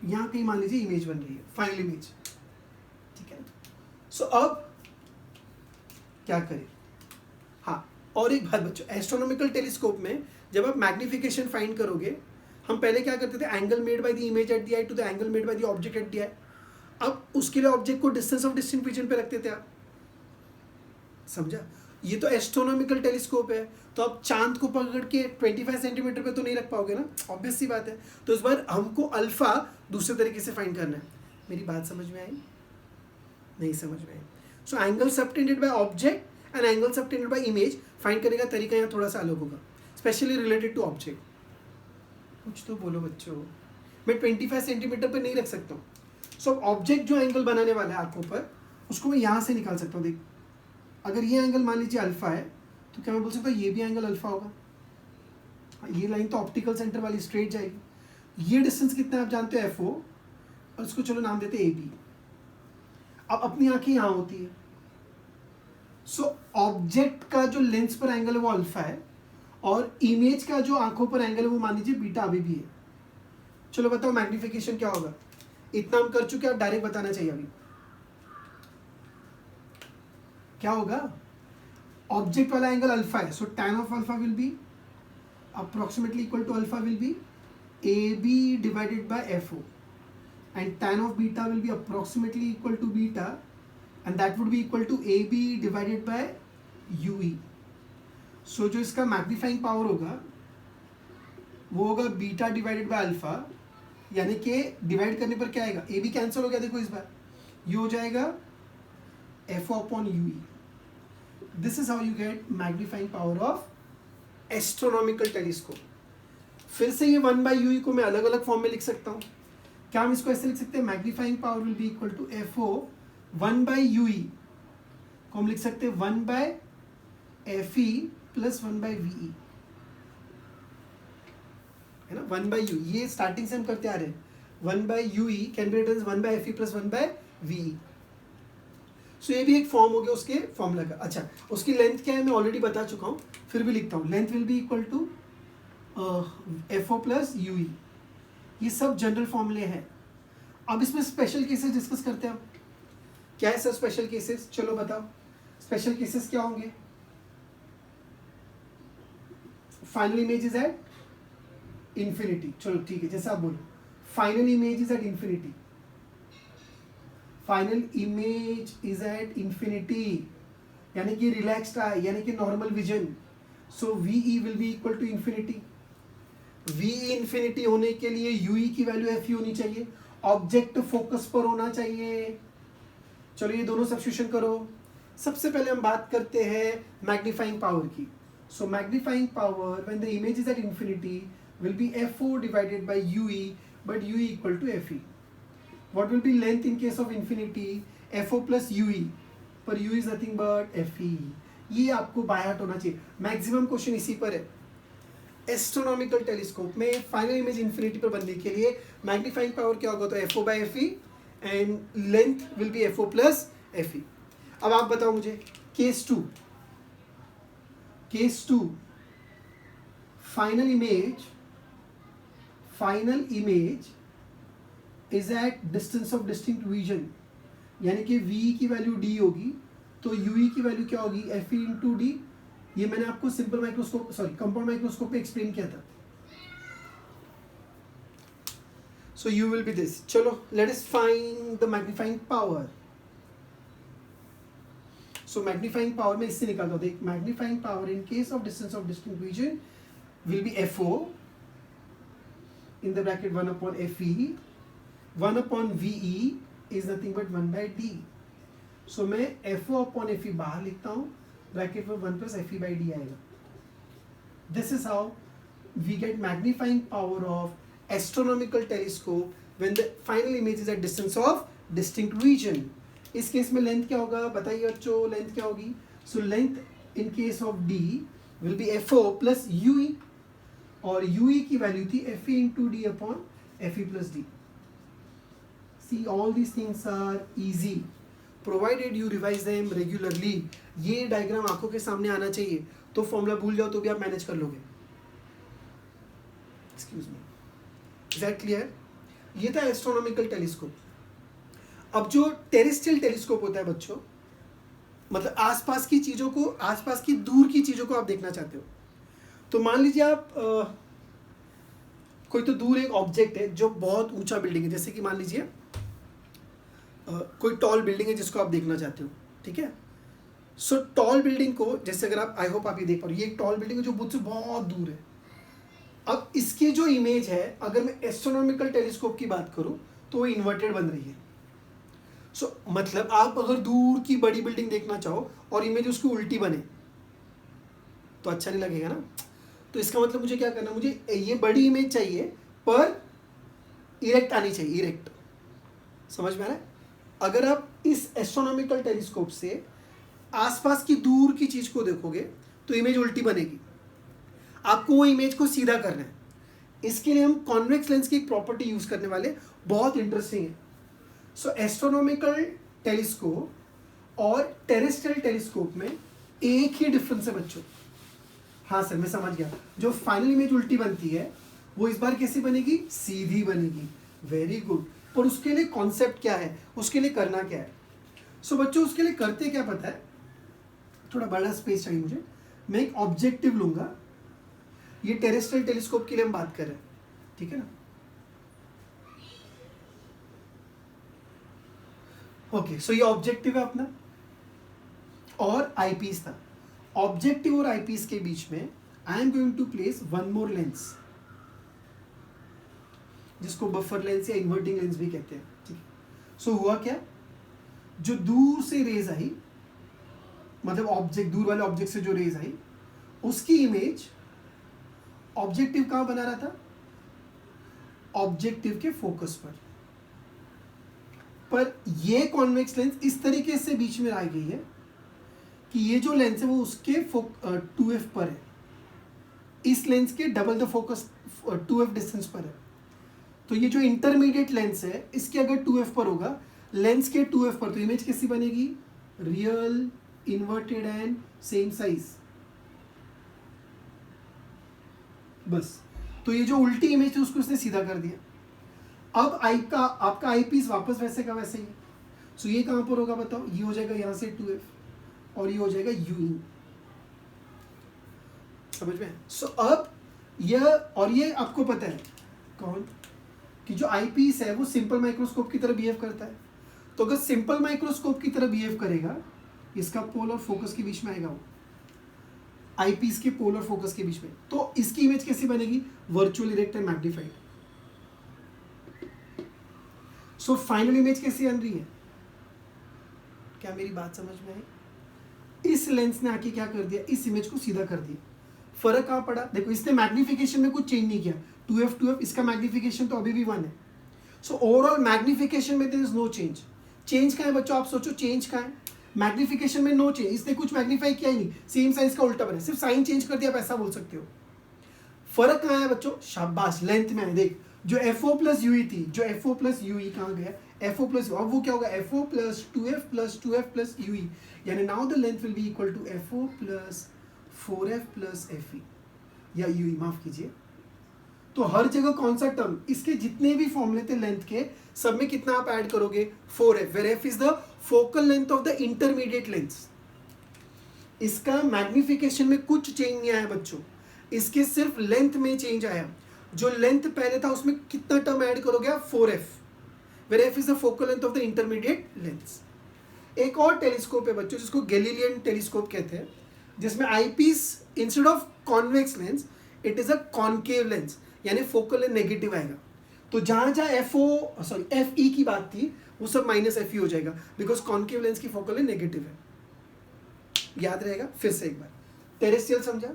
Speaker 1: यहां कहीं मान लीजिए इमेज बन रही है, फाइनल इमेज, ठीक है। सो अब क्या करें? हाँ, और एक बात बच्चों, एस्ट्रोनॉमिकल टेलीस्कोप में जब आप मैग्निफिकेशन फाइंड करोगे, हम पहले क्या करते थे, angle made by the image at the eye to the angle made by the object at the eye. अब उसके लिए ऑब्जेक्ट को डिस्टेंस ऑफ डिस्टिंक्ट विजन पे रखते थे आप, समझा? ये तो एस्ट्रोनॉमिकल टेलीस्कोप है, तो आप चांद को पकड़ के 25 सेंटीमीटर पे तो नहीं रख पाओगे ना, ऑब्वियस सी बात है। तो इस बार हमको अल्फा दूसरे तरीके से फाइंड करना है। मेरी बात समझ में आई? नहीं समझ में आई? So angle subtended by object and angle subtended by image find करने का तरीका यहाँ थोड़ा सा अलग होगा, स्पेशली रिलेटेड टू ऑब्जेक्ट। कुछ तो बोलो बच्चों, मैं 25 सेंटीमीटर पर नहीं रख सकता हूँ। सो ऑब्जेक्ट जो एंगल बनाने वाला है आंखों पर, उसको मैं यहाँ से निकाल सकता हूँ। देख, अगर ये एंगल मान लीजिए अल्फा है, तो क्या मैं बोल सकता हूँ ये भी एंगल अल्फा होगा? ये लाइन तो ऑप्टिकल सेंटर वाली स्ट्रेट जाएगी। ये डिस्टेंस कितना है आप जानते हो, एफ ओ, और इसको चलो नाम देते ए बी। अब अपनी आंखें यहाँ होती है, सो ऑब्जेक्ट का जो लेंस पर एंगल है वो अल्फा है, और इमेज का जो आंखों पर एंगल है वो मान लीजिए बीटा अभी भी है। चलो बताओ मैग्निफिकेशन क्या होगा? इतना हम कर चुके, आप डायरेक्ट बताना चाहिए अभी क्या होगा। ऑब्जेक्ट वाला एंगल अल्फा है, so tan of alpha will be approximately equal to alpha will be A B divided by F O, and tan of beta will be approximately equal to beta, and that would be equal to A B divided by U E. So जो इसका magnifying power होगा वो होगा beta divided by alpha, यानी कि divide करने पर क्या आएगा, ए बी कैंसिल हो गया, देखो इस बार ये हो जाएगा F upon U E. This is how you get magnifying power of astronomical telescope. फिर से ये 1/UE को मैं अलग अलग फॉर्म में लिख सकता हूँ. क्या हम इसको ऐसे लिख सकते हैं? Magnifying power will be equal to FO 1/UE को हम लिख सकते हैं 1/FE प्लस 1/VE, है ना. 1/UE ये स्टार्टिंग से हम करते आ रहे हैं. 1/UE can be written as 1/FE plus 1/VE. So ये भी एक फॉर्म हो गया उसके फॉर्मूला का. अच्छा, उसकी लेंथ क्या है मैं ऑलरेडी बता चुका हूँ, फिर भी लिखता हूँ. Length will be equal to FO plus UE. ये सब जनरल फॉर्मूले हैं. अब इसमें स्पेशल केसेस डिस्कस करते हैं. अब क्या है सर स्पेशल केसेस? चलो बताओ स्पेशल केसेस क्या होंगे. Final image is at infinity. चलो ठीक है, जैसा आप बोलो. Final image is at infinity. Final image is at infinity यानी कि रिलैक्स्ड आई, यानी कि normal vision. So VE will be equal to infinity. VE infinity होने के लिए UE की वैल्यू FE होनी चाहिए. ऑब्जेक्ट फोकस पर होना चाहिए. चलो ये दोनों सब्स्टिट्यूशन करो. सबसे पहले हम बात करते हैं मैग्नीफाइंग पावर की. So magnifying power when the image is at infinity will be FO divided by UE, but UE equal to FE. What will be length in case of infinity? FO plus UE, पर U is nothing but FE. ये आपको by heart होना चाहिए. Maximum question इसी पर है. Astronomical telescope में final image infinity पर बनने के लिए मैग्नीफाइंग पावर क्या होगा? तो FO by FE and length will be FO plus FE. अब आप बताओ मुझे case two. Final image is at distance of distinct vision, यानी कि VE की वैल्यू D होगी तो UE की वैल्यू क्या होगी? FE into D. ये मैंने आपको सिंपल माइक्रोस्कोप कंपाउंड माइक्रोस्कोप पे एक्सप्लेन किया था. सो U विल बी दिस. चलो let us find the magnifying power. So magnifying power में इससे निकालता हूँ. देख, magnifying power in case of distance of distinct vision will be FO in the bracket 1/FE. 1/VE is nothing but 1/D. So मैं FO/FE बाहर लिखता हूँ, bracket में 1 plus FE by D आएगा. This is how we get magnifying power of astronomical telescope when the final image is at distance of distinct region. इस case में length क्या होगा बताइए बच्चों? लेंथ क्या होगी? So length in case of D will be FO plus UE, और UE की वैल्यू थी FE into D upon FE plus D. See, all these things are easy provided you revise them regularly. ये diagram आंखों के सामने आना चाहिए, तो फॉर्मूला भूल जाओ तो भी आप मैनेज कर लोगे. Excuse me. Is that clear? ये था एस्ट्रोनॉमिकल टेलीस्कोप. अब जो टेरेस्ट्रियल टेलीस्कोप होता है बच्चों, मतलब आसपास की चीजों को, आसपास की दूर की चीजों को आप देखना चाहते हो. तो मान लीजिए आप कोई तो दूर एक ऑब्जेक्ट है जो बहुत ऊंचा बिल्डिंग है, जैसे कि मान लीजिए कोई टॉल बिल्डिंग है जिसको आप देखना चाहते हो. ठीक है. सो टॉल बिल्डिंग को, जैसे अगर आप, आई होप आप ये देख पा रहे हो, ये एक टॉल बिल्डिंग है जो मुझसे बहुत दूर है. अब इसकी जो इमेज है, अगर मैं एस्ट्रोनॉमिकल टेलीस्कोप की बात करूं तो वो इन्वर्टेड बन रही है. सो मतलब आप अगर दूर की बड़ी बिल्डिंग देखना चाहो और इमेज उसकी उल्टी बने तो अच्छा नहीं लगेगा ना. तो इसका मतलब मुझे क्या करना, मुझे ये बड़ी इमेज चाहिए पर इरेक्ट आनी चाहिए. इरेक्ट, समझ में आ रहा है? अगर आप इस एस्ट्रोनॉमिकल टेलीस्कोप से आसपास की दूर की चीज को देखोगे तो इमेज उल्टी बनेगी. आपको वो इमेज को सीधा करना है. इसके लिए हम कॉन्वेक्स लेंस की एक प्रॉपर्टी यूज करने वाले, बहुत इंटरेस्टिंग है. सो एस्ट्रोनॉमिकल टेलीस्कोप और टेरेस्ट्रियल टेलीस्कोप में एक ही डिफरेंस है बच्चों. हाँ सर मैं समझ गया. जो फाइनल इमेज उल्टी बनती है वो इस बार कैसी बनेगी? सीधी बनेगी. Very good. पर उसके लिए कॉन्सेप्ट क्या है, उसके लिए करना क्या है? सो बच्चों उसके लिए करते क्या पता है? थोड़ा बड़ा स्पेस चाहिए मुझे. मैं एक ऑब्जेक्टिव लूंगा. ये टेरेस्ट्रियल टेलीस्कोप के लिए हम बात कर रहे हैं, ठीक है ना? ओके. सो ये ऑब्जेक्टिव है अपना और आईपीस था. ऑब्जेक्टिव और आईपीस के बीच में I am going to place one more lens, जिसको बफर लेंस या इन्वर्टिंग लेंस भी कहते हैं. ठीक है. सो हुआ क्या, जो दूर से रेज आई, मतलब ऑब्जेक्ट, दूर वाले ऑब्जेक्ट से जो रेज आई, उसकी इमेज ऑब्जेक्टिव कहाँ बना रहा था, ऑब्जेक्टिव के फोकस पर ये कॉन्वेक्स लेंस इस तरीके से बीच में आ गई है कि ये जो लेंस है वो उसके 2f पर है, इस लेंस के double the focus 2f distance पर है। तो ये जो इंटरमीडिएट लेंस है इसके अगर 2f पर होगा, लेंस के 2f पर, तो इमेज कैसी बनेगी, real, inverted and same size. बस, तो ये जो उल्टी इमेज थी उसको उसने सीधा कर दिया। अब आपका आई पीस वापस वैसे का वैसे ही। सो ये कहां पर होगा बताओ, ये हो जाएगा यहां से 2f और ये हो जाएगा u, समझ में। सो अब ये आपको पता है कौन, कि जो आई पीस है वो सिंपल माइक्रोस्कोप की तरह बिहेव करता है। तो अगर सिंपल माइक्रोस्कोप की तरह बिहेव करेगा, इसका पोल और फोकस के बीच में आएगा वो, आई पीस के पोल और फोकस के बीच में, तो इसकी इमेज कैसी बनेगी, virtual erect and magnified. So final image कैसी बन रही है, क्या मेरी बात समझ में आई? इस लेंस ने आके क्या कर दिया, इस इमेज को सीधा कर दिया। फर्क कहां पड़ा, देखो इसने मैग्निफिकेशन में कुछ चेंज नहीं किया, 2f, इसका मैग्निफिकेशन तो अभी भी 1 है। सो ओवरऑल मैग्निफिकेशन में there is no change. Change कहां है बच्चों, आप सोचो चेंज कहां है, मैग्निफिकेशन में नो चेंज, इसने कुछ मैग्नीफाई किया ही नहीं, सेम साइज का उल्टा बना, सिर्फ साइन चेंज कर दिया, आप ऐसा बोल सकते हो। फर्क कहां है बच्चों, शाबाश, लेंथ में है। देख, जो FO प्लस UE थी, जो FO प्लस UE कहाँ गया, FO प्लस, अब वो क्या होगा, FO plus 2F plus UE, यानी now the length will be equal to FO plus 4F plus FE या UE, माफ कीजिए। तो हर जगह कौन सा टर्म, इसके जितने भी फॉर्मूले थे लेंथ के, सब में कितना आप ऐड करोगे, 4F, where F is the focal length of the intermediate lens. इसका मैग्निफिकेशन में कुछ चेंज नहीं आया बच्चों, इसके सिर्फ लेंथ में चेंज आया। जो लेंथ पहले था उसमें कितना टर्म ऐड करोगे आप, 4F, where F is the focal length of the intermediate lens. एक और टेलीस्कोप है बच्चों जिसको गैलीलियन टेलीस्कोप कहते हैं, जिसमें eyepiece instead of convex lens it is a concave lens, यानी फोकल लेंथ नेगेटिव आएगा। तो जहां जहां FE की बात थी वो सब माइनस FE हो जाएगा, बिकॉज कॉनकेव लेंस की फोकल लेंथ नेगेटिव है। याद रहेगा, फिर से एक बार टेरेस्ट्रियल समझा।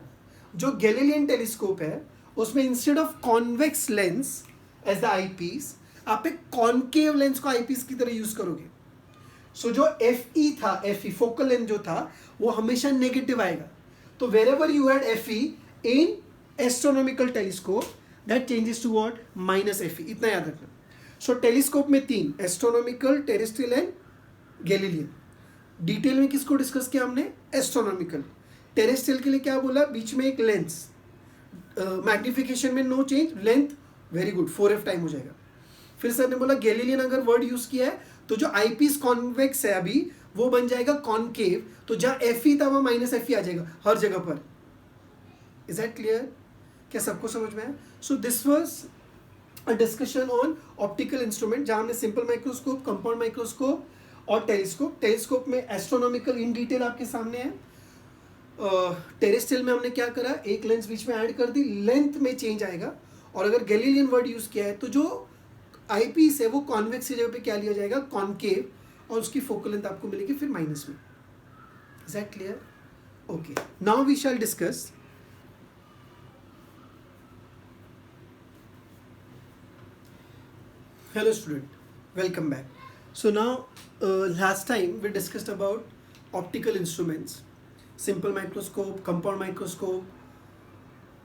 Speaker 1: जो गैलीलियन टेलीस्कोप है उसमें instead of convex lens as the eyepiece, आप एक कॉनकेव लेंस को आईपीस की तरह यूज करोगे। सो जो FE था, FE फोकल लेंथ जो था वो हमेशा नेगेटिव आएगा। तो wherever you had FE in astronomical telescope, that changes to what, minus FE, इतना याद रखना। सो टेलीस्कोप में 3, astronomical, terrestrial and Galilean. Detail में किसको डिस्कस किया हमने, एस्ट्रोनॉमिकल। टेरेस्ट्रियल के लिए क्या बोला, बीच में एक लेंस, मैग्निफिकेशन में no change, length very good, 4F time हो जाएगा। फिर सर ने बोला गैलीलियन अगर वर्ड यूज किया है तो जो आईपीस कॉन्वेक्स है अभी वो बन जाएगा कॉनकेव, तो जहां FE था वहां माइनस FE आ जाएगा हर जगह पर। इज दैट क्लियर, क्या सबको समझ में आया? So this was a discussion on optical instrument, जहां हमने सिंपल माइक्रोस्कोप, कंपाउंड माइक्रोस्कोप और टेलीस्कोप में एस्ट्रोनॉमिकल इन डिटेल आपके सामने है। टेरेस्ट्रियल में हमने क्या करा, एक लेंस बीच में ऐड कर दी, लेंथ में चेंज आएगा। और अगर गैलीलियन वर्ड यूज किया है तो जो आईपीस है वो कॉन्वेक्स की जगह पे क्या लिया जाएगा, कॉनकेव, और उसकी फोकल लेंथ आपको मिलेगी फिर माइनस में। Is that clear? Okay, now we shall discuss hello student, welcome back. So now last time we discussed about optical instruments, simple microscope, compound microscope,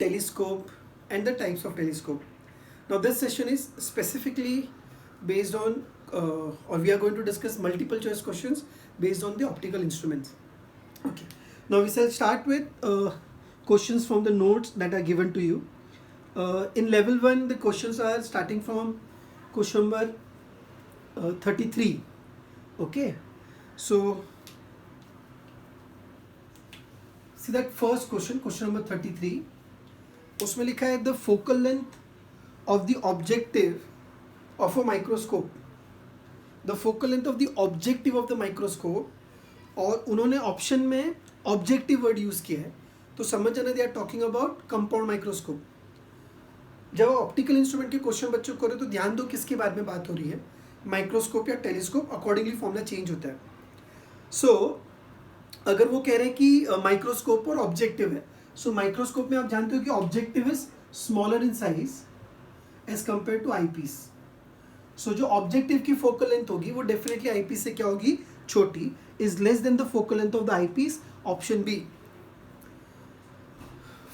Speaker 1: telescope and the types of telescope. Now this session is specifically based on or we are going to discuss multiple choice questions based on the optical instruments. Okay, now we shall start with questions from the notes that are given to you. In level 1 the questions are starting from question number 33. Okay, so see that first question number 33, उसमें लिखा है the focal length of the objective of a microscope, the focal length of the objective of the microscope, और उन्होंने option में objective word use किया है, तो समझ जाना they are talking about compound microscope. जब ऑप्टिकल इंस्ट्रूमेंट के क्वेश्चन बच्चों को करो तो ध्यान दो किसके बारे में बात हो रही है, माइक्रोस्कोप या टेलीस्कोप, अकॉर्डिंगली फॉर्मूला चेंज होता है। सो अगर वो कह रहे हैं कि माइक्रोस्कोप और ऑब्जेक्टिव है, सो माइक्रोस्कोप में आप जानते हो कि objective is smaller in size as compare to eyepiece. So जो ऑब्जेक्टिव की फोकल लेंथ होगी वो डेफिनेटली आई पीस से क्या होगी, छोटी, is less than the focal length of the eyepiece. Option B.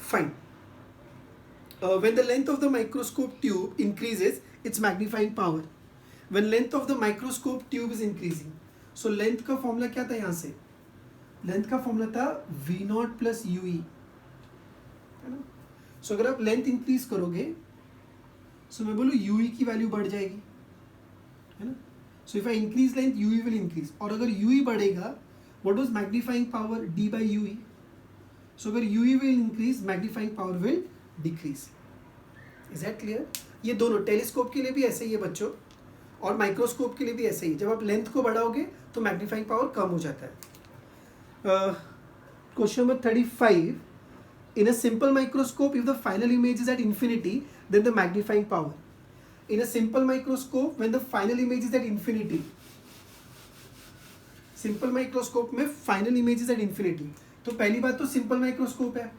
Speaker 1: Fine. When the length of the microscope tube increases its magnifying power. When length of the microscope tube is increasing. So length का formula क्या था यहाँ से, length का formula था V naught plus Yui, है ना. सो अगर आप लेंथ इंक्रीज करोगे, सो मैं बोलूँ यूई की वैल्यू बढ़ जाएगी, है ना. So if I increase length UE will increase, और अगर यूई बढ़ेगा, what was magnifying power, D by UE. So अगर UE will increase, magnifying power will decrease. Is that clear. ये दोनों टेलीस्कोप के लिए भी ऐसे ही है बच्चों, और माइक्रोस्कोप के लिए भी ऐसे ही. जब आप लेंथ को बढ़ाओगे तो मैग्नीफाइंग पावर कम हो जाता है. Question number 35. In a simple microscope, if the final image is at infinity, then the magnifying power. In a simple microscope, when the final image is at infinity, simple microscope में final image is at infinity. तो पहली बात तो simple microscope है.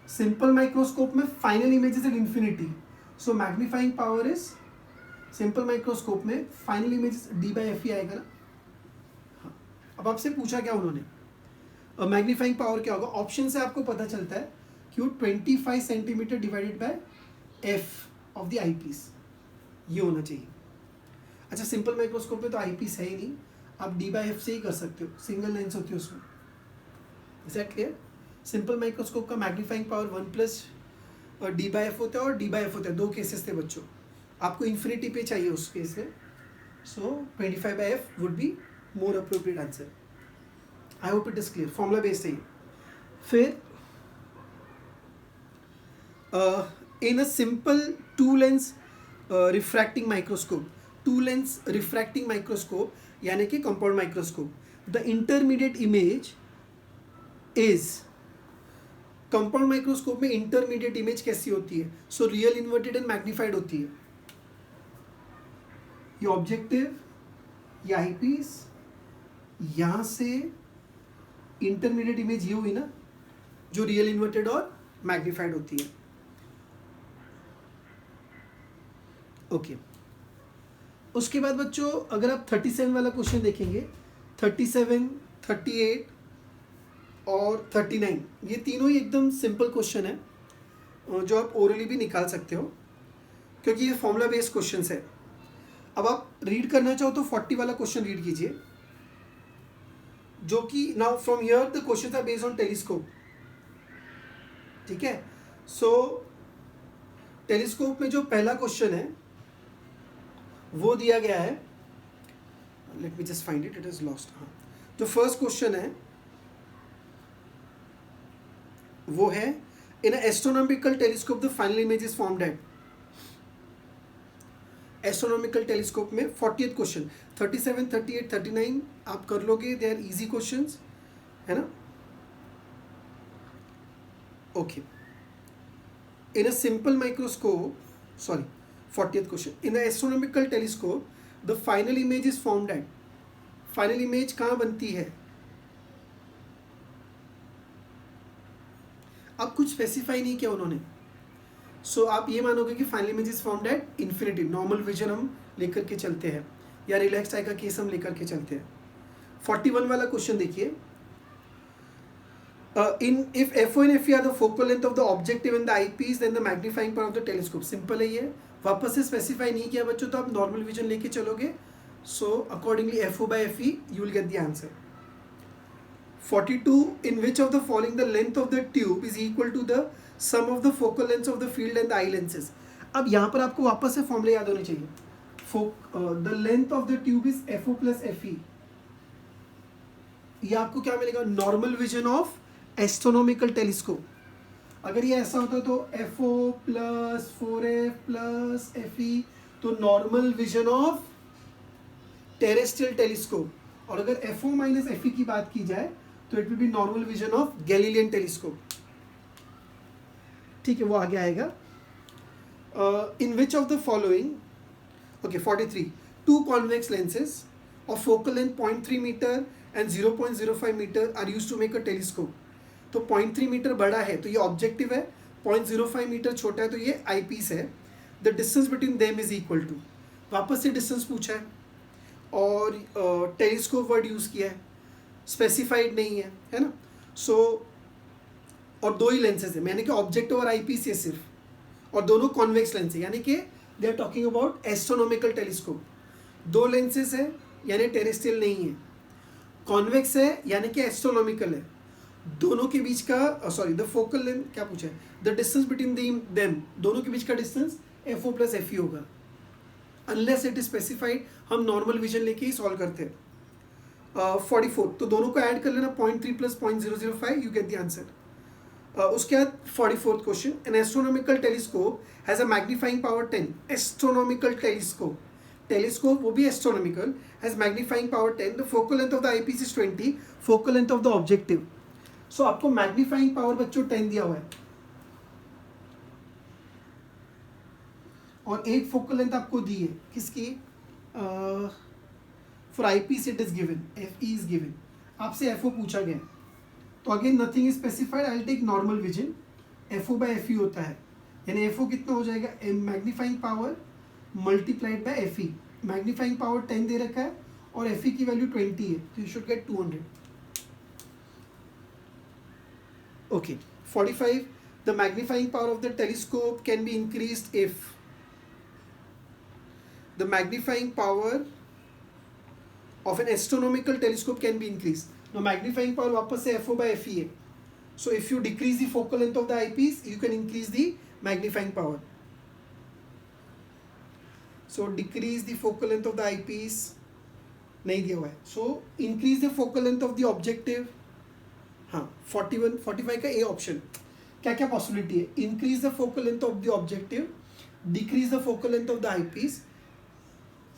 Speaker 1: Simple microscope में final image is at infinity. So magnifying power is, simple microscope में final image is d by f ही आएगा ना. हाँ. अब आपसे पूछा क्या उन्होंने, मैग्नीफाइंग पावर क्या होगा. ऑप्शन से आपको पता चलता है कि वो 25 centimetre divided by F of the eyepiece, ये होना चाहिए. अच्छा, सिंपल माइक्रोस्कोप में तो आई पीस है ही नहीं, आप डी बाई एफ से ही कर सकते हो, सिंगल लेंस होती है उसमें. Is that clear. Simple microscope का magnifying power 1 plus D by F होता है, और डी बाई एफ होता है. दो केसेस थे बच्चों, आपको इन्फिनिटी पे चाहिए उस केस में. So 25 by F would be more appropriate answer. I hope it is clear. Formula based है ये. फिर in a simple two lens refracting microscope, two lens refracting microscope यानी कि compound microscope, the intermediate image is, compound microscope में intermediate image कैसी होती है, so real inverted and magnified होती है. ये ऑब्जेक्टिव, ये आई पीस, यहां से इंटरमीडिएट इमेज ये हुई ना, जो रियल इन्वर्टेड और मैग्नीफाइड होती है. ओके. उसके बाद बच्चों अगर आप 37 वाला क्वेश्चन देखेंगे, 37, 38 और 39, ये तीनों ही एकदम सिंपल क्वेश्चन है जो आप ओरली भी निकाल सकते हो, क्योंकि ये फॉर्मूला बेस्ड क्वेश्चन है. अब आप रीड करना चाहो तो 40 वाला क्वेश्चन रीड कीजिए, जो कि now from here the questions are based on telescope. ठीक है. सो टेलीस्कोप में जो पहला क्वेश्चन है वो दिया गया है, let me just find it, it is lost. हाँ, जो फर्स्ट क्वेश्चन है वो है, in a astronomical telescope the final image is formed at. Astronomical telescope में 40th क्वेश्चन, 37, 38, 39 आप कर लोगे, दे आर इजी क्वेश्चंस, है ना. Okay. In a simple microscope, sorry 40th question, in a astronomical telescope the final image is formed eight. Final image कहाँ बनती है, अब कुछ स्पेसिफाई नहीं किया उन्होंने. सो आप ये मानोगे कि final image is formed at infinity. Normal vision हम लेकर के चलते हैं, या रिलैक्स आई का केस हम लेकर के चलते हैं. 41 वाला क्वेश्चन देखिए, in if FO and FE are the focal length of the objective in the eyepiece, then the magnifying power of the telescope. Simple है ये, वापस से स्पेसिफाई नहीं किया बच्चों, तो आप नॉर्मल विजन लेके चलोगे. So accordingly FO by FE you will get the answer. 42, in which of the following the length of the tube is equal to the sum of the focal lengths of the field and the eye lenses. अब यहाँ पर आपको वापस से फॉर्मूले याद होने चाहिए. The length of the tube is FO plus FE. ये आपको क्या मिलेगा, normal vision of astronomical telescope. अगर ये ऐसा होता तो FO plus 4F plus FE, तो normal vision of terrestrial telescope. और अगर FO माइनस FE की बात की जाए तो it will be normal vision of Galilean telescope. ठीक है, वो आगे आएगा. In which of the following, okay 43, two convex lenses of focal length 0.3 metre and 0.05 metre are used to make a telescope. तो 0.3 मीटर बड़ा है तो ये ऑब्जेक्टिव है, 0.05 मीटर छोटा है तो ये आई पीस है. The distance between them is equal to, वापस से डिस्टेंस पूछा है और टेलीस्कोप वर्ड यूज़ किया है, स्पेसिफाइड नहीं है ना. सो और दो ही लेंसेज है, यानी कि ऑब्जेक्टिव और आई पीस है सिर्फ, और दोनों कॉन्वेक्स लेंस है, यानी कि they are talking about astronomical telescope. दो लेंसेज है यानी टेरेस्ट्रियल नहीं है, कॉन्वेक्स है यानी कि एस्ट्रोनॉमिकल है. दोनों के बीच का सॉरी द फोकल लेंथ क्या पूछा है, द डिस्टेंस बिटवीन देम, दोनों के बीच का डिस्टेंस FO प्लस FE होगा. अनलेस इट इज स्पेसिफाइड हम नॉर्मल विजन लेके ही सॉल्व करते हैं. 44, तो दोनों को ऐड कर लेना, 0.3 plus 0.005, you get the answer. उसके बाद 44th question, an astronomical telescope has a magnifying power 10. Astronomical telescope, telescope वो भी astronomical, has magnifying power 10. The focal length of the eyepiece is 20, focal length of the objective. So आपको magnifying power बच्चों 10 दिया हुआ है और एक focal length आपको दी है किसकी, for eyepiece it is given, FE is given, आपसे FO पूछा गया. तो again nothing is specified, I will take normal vision, FO by FE होता है, यानी FO कितना हो जाएगा, magnifying power multiplied by FE. Magnifying power 10 दे रखा है और FE की वैल्यू 20 है, तो you should get 200. Okay. 45, the magnifying power of the telescope can be increased if the magnifying power of an astronomical telescope can be increased. Now magnifying power वापस से FO by FE है. So if you decrease the focal length of the eyepiece, you can increase the magnifying power. So decrease the focal length of the eyepiece नहीं दिया हुआ है. So increase the focal length of the objective. हाँ 41, 45 का A option. क्या क्या possibility है, increase the focal length of the objective, decrease the focal length of the eyepiece,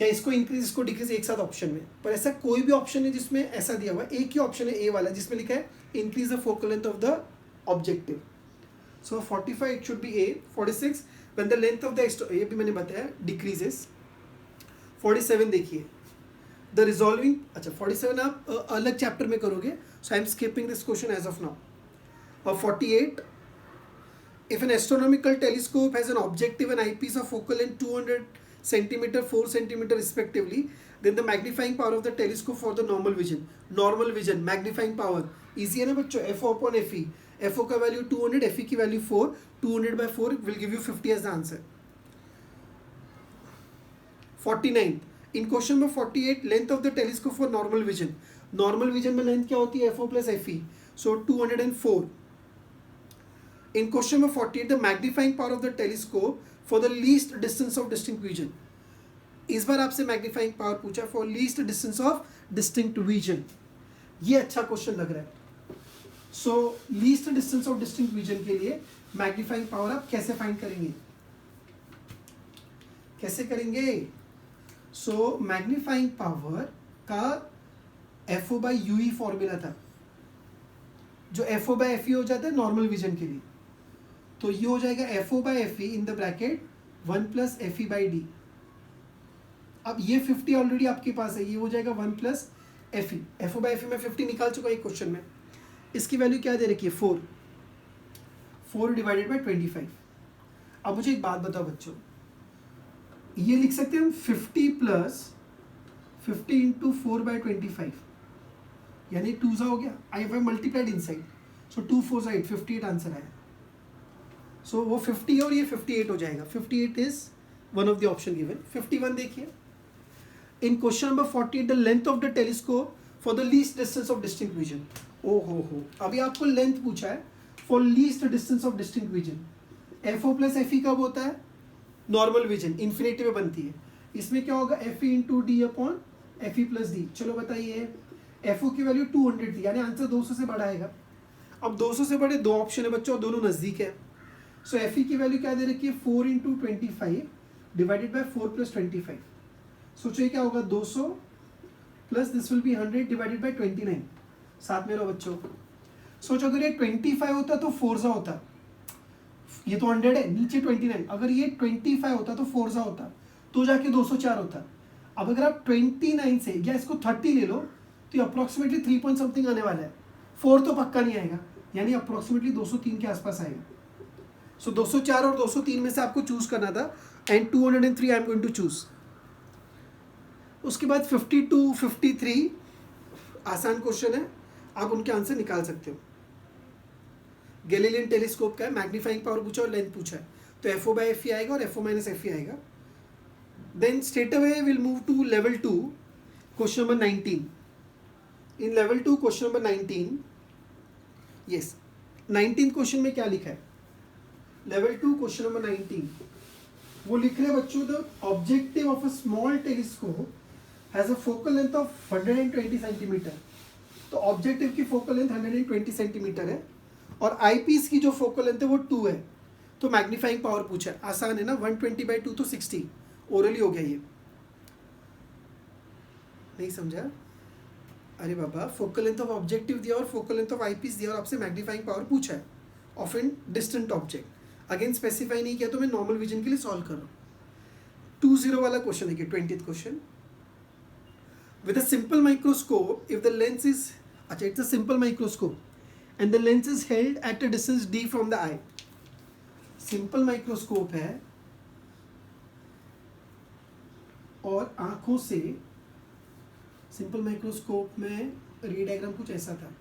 Speaker 1: या इसको इंक्रीज इसको डिक्रीज एक साथ ऑप्शन में. पर ऐसा कोई भी ऑप्शन है जिसमें ऐसा दिया हुआ है, एक ही ऑप्शन है ए वाला जिसमें लिखा है increase the focal length of the objective. So 45 it should B A. 46, when the length of the, ये भी मैंने बताया डिक्रीजेस. 47 देखिए, द रिजॉल्विंग, अच्छा 47 आप अलग चैप्टर में करोगे, so I am skipping this question as of now. और 48, if an astronomical telescope has an objective and eyepiece of focal length 200 centimeter 4 centimeter respectively, then the magnifying power of the telescope for the normal vision magnifying power easy है ना बच्चों, FO upon FE. FO का value 200, FE की value 4, 200 by 4 will give you 50 as the answer. 49, in question number 48, length of the telescope for normal vision में length क्या होती है, FO plus FE, so 204. In question number 48, the magnifying power of the telescope for the least distance of distinct vision. इस बार आपसे magnifying power पूछा for least distance of distinct vision. ये अच्छा क्वेश्चन लग रहा है. So least distance of distinct vision के लिए मैग्नीफाइंग पावर आप कैसे फाइंड करेंगे, कैसे करेंगे. सो मैग्नीफाइंग पावर का FO बाई UE फॉर्मूला था, जो FO बाई FE हो जाता है नॉर्मल विजन के लिए. तो ये हो जाएगा FO by FE in the bracket 1 plus FE by D. अब ये 50 ऑलरेडी आपके पास है, ये हो जाएगा 1 plus FE. FO by FE में 50 निकाल चुका एक क्वेश्चन में. इसकी वैल्यू क्या दे रखी है, 4 डिवाइडेड बाई 25. अब मुझे एक बात बताओ बच्चों, ये लिख सकते हैं हम 50 प्लस 50 इंटू 4 बाई 25, यानी 2 सा हो गया. आई हैव मल्टीप्लाइड इनसाइड, सो 2 4 सा 8, 58 आंसर आया. सो वो 50 है और ये 58 हो जाएगा. 58 is one of the option given. 51 देखिए, in question number 48 the length of the telescope for the least distance of distinct vision. ओ हो, अभी आपको लेंथ पूछा है for least distance of distinct vision. FO plus FE कब होता है, नॉर्मल विजन, इन्फिनिटी में बनती है. इसमें क्या होगा, FE into D upon FE plus D. चलो बताइए, FO की वैल्यू 200 थी, यानी आंसर 200 से बड़ा आएगा. अब 200 से बड़े दो ऑप्शन है बच्चों, दोनों नजदीक है. सो FE की वैल्यू क्या दे रखी है, 4 इंटू 25 डिवाइडेड बाई 4 प्लस 25. सोचो ये क्या होगा, 200 plus this will be 100 divided by 29. साथ में रहो बच्चों. सोचो अगर ये 25 होता तो 4 सा होता, ये तो 100 है, नीचे 29. अगर ये 25 होता तो 4 सा होता, तो जाके 204 होता. अब अगर आप 29 से या इसको 30 ले लो तो ये अप्रॉक्सीमेटली 3 पॉइंट समथिंग आने वाला है. 4 तो पक्का नहीं आएगा, यानी अप्रॉक्सीमेटली 203 के आसपास आएगा. सो 204 और 203 में से आपको चूज करना था, and 203 I am going to choose. उसके बाद 52, 53 आसान क्वेश्चन है, आप उनके आंसर निकाल सकते हो। गैलीलियन टेलीस्कोप का है, मैग्नीफाइंग पावर पूछा और लेंथ पूछा है, तो FO by FE आएगा और FO minus FE आएगा। Then straight away will move to level 2, question number 19। In level 2 question number 19, yes 19 question में क्या लिखा है, लेवल 2 क्वेश्चन नंबर 19 वो लिख रहे हैं बच्चों, the objective of a small telescope has a focal length of 120 centimetre. तो ऑब्जेक्टिव की फोकल लेंथ 120 सेंटीमीटर है और आईपीस की जो फोकल लेंथ है वो 2 है। तो मैग्नीफाइंग पावर पूछा है, आसान है ना, 120/2 तो 60, ओरली हो गया ये। नहीं समझा? अरे बाबा, फोकल लेंथ ऑफ ऑब्जेक्टिव दिया और फोकल लेंथ ऑफ आईपीस दिया और आपसे मैग्नीफाइंग पावर पूछा है of an distant object. Again specify नहीं किया तो मैं नॉर्मल विजन के लिए सॉल्व कर रहा हूँ। 20 वाला क्वेश्चन देखिए, 20th question. With a simple microscope, if the lens is, अच्छा, it's a simple microscope, and the lens is held at a distance d from the eye. Simple microscope है और आंखों से, simple microscope में रे diagram कुछ ऐसा था।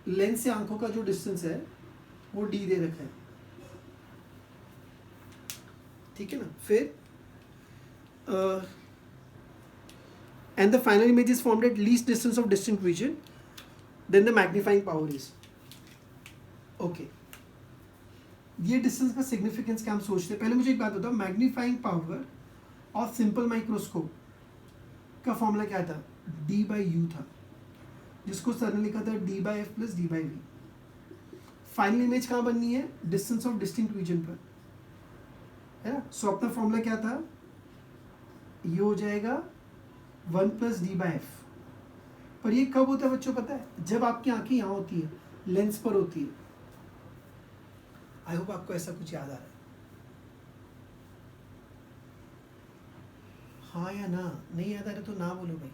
Speaker 1: लेंस से आंखों का जो डिस्टेंस है वो d दे रखा है, ठीक है ना। फिर and the final image is formed at least distance of distinct vision, then the magnifying power is okay. ये डिस्टेंस का सिग्निफिकेंस क्या हम सोचते हैं। पहले मुझे एक बात बताओ, magnifying power of simple microscope का फॉर्मूला क्या था, d/u था, जिसको सर ने लिखा था d/f + d/v। फाइनल इमेज कहाँ बननी है, डिस्टेंस ऑफ डिस्टिंक्ट विजन पर, है ना। सो अपना फॉर्मूला क्या था, ये हो जाएगा 1 + d/f। पर ये कब होता है बच्चों पता है, जब आपकी आंखें यहाँ होती है, लेंस पर होती है। आई होप आपको ऐसा कुछ याद आ रहा है, हाँ या ना। नहीं याद आ रहा तो ना बोलो भाई,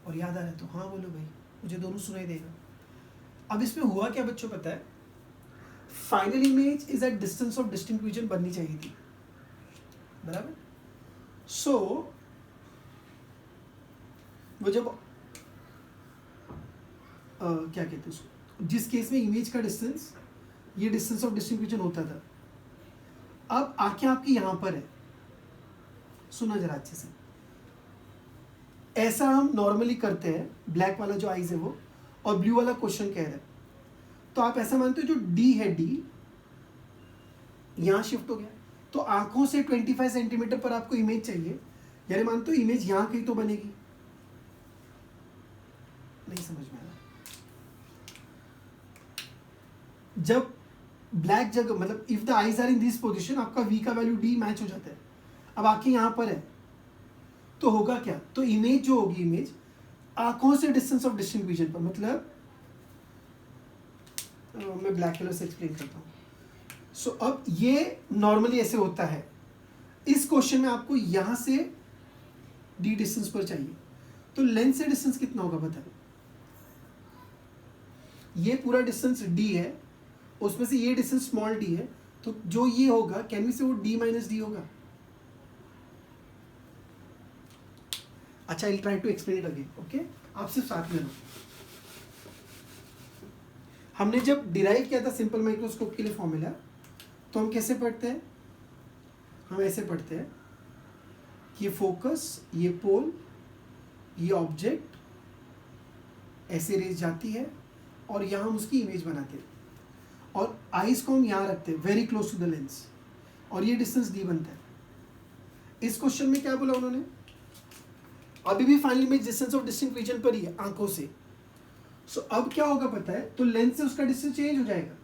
Speaker 1: और याद आ रहा है तो हाँ बोलो भाई, मुझे दोनों सुनाई देगा। अब इसमें हुआ क्या बच्चों पता है, final image is at distance of distinct vision बननी चाहिए थी, बराबर। सो वो जब क्या कहते हैं उसको, जिस केस में इमेज का डिस्टेंस, ये डिस्टेंस ऑफ डिस्टिंक्ट विजन होता था। अब आंखें आपकी यहां पर है, सुना जरा अच्छे से, ऐसा हम नॉर्मली करते हैं, ब्लैक वाला जो आईज है वो, और ब्लू वाला क्वेश्चन कह रहा है। तो आप ऐसा मानते हो जो डी है, डी यहां शिफ्ट हो गया, तो आंखों से 25 सेंटीमीटर पर आपको इमेज चाहिए, यानी मानते हो इमेज यहां कहीं तो बनेगी। नहीं समझ में आया। जब ब्लैक जगह, मतलब if the eyes are in this position, आपका वी का वैल्यू डी मैच हो जाता है। अब आंखें यहां पर है तो होगा क्या, तो इमेज जो होगी, इमेज आंखों से डिस्टेंस ऑफ डिस्टिंक्ट विजन पर, मतलब मैं ब्लैक कलर से एक्सप्लेन करता हूं। सो अब ये नॉर्मली ऐसे होता है, इस क्वेश्चन में आपको यहां से डी डिस्टेंस पर चाहिए, तो लेंस से डिस्टेंस कितना होगा बता। ये पूरा डिस्टेंस डी है, उसमें से ये डिस्टेंस स्मॉल डी है, तो जो ये होगा कैन वी से वो d - d होगा। अच्छा, I will try to explain it again, okay. आप सिर्फ साथ में रहो। हमने जब डिराइव किया था सिंपल माइक्रोस्कोप के लिए फॉर्मूला, तो हम कैसे पढ़ते हैं, हम ऐसे पढ़ते हैं कि ये फोकस, ये पोल, ये ऑब्जेक्ट, ऐसे रेज जाती है और यहाँ हम उसकी इमेज बनाते हैं, और आईज को हम यहाँ रखते हैं very close to the lens, और ये डिस्टेंस डी बनता है। इस क्वेश्चन में क्या बोला उन्होंने, अभी भी final image distance of distinct vision पर ही है, आंखों से। सो अब क्या होगा पता है, तो लेंस से उसका डिस्टेंस चेंज हो जाएगा।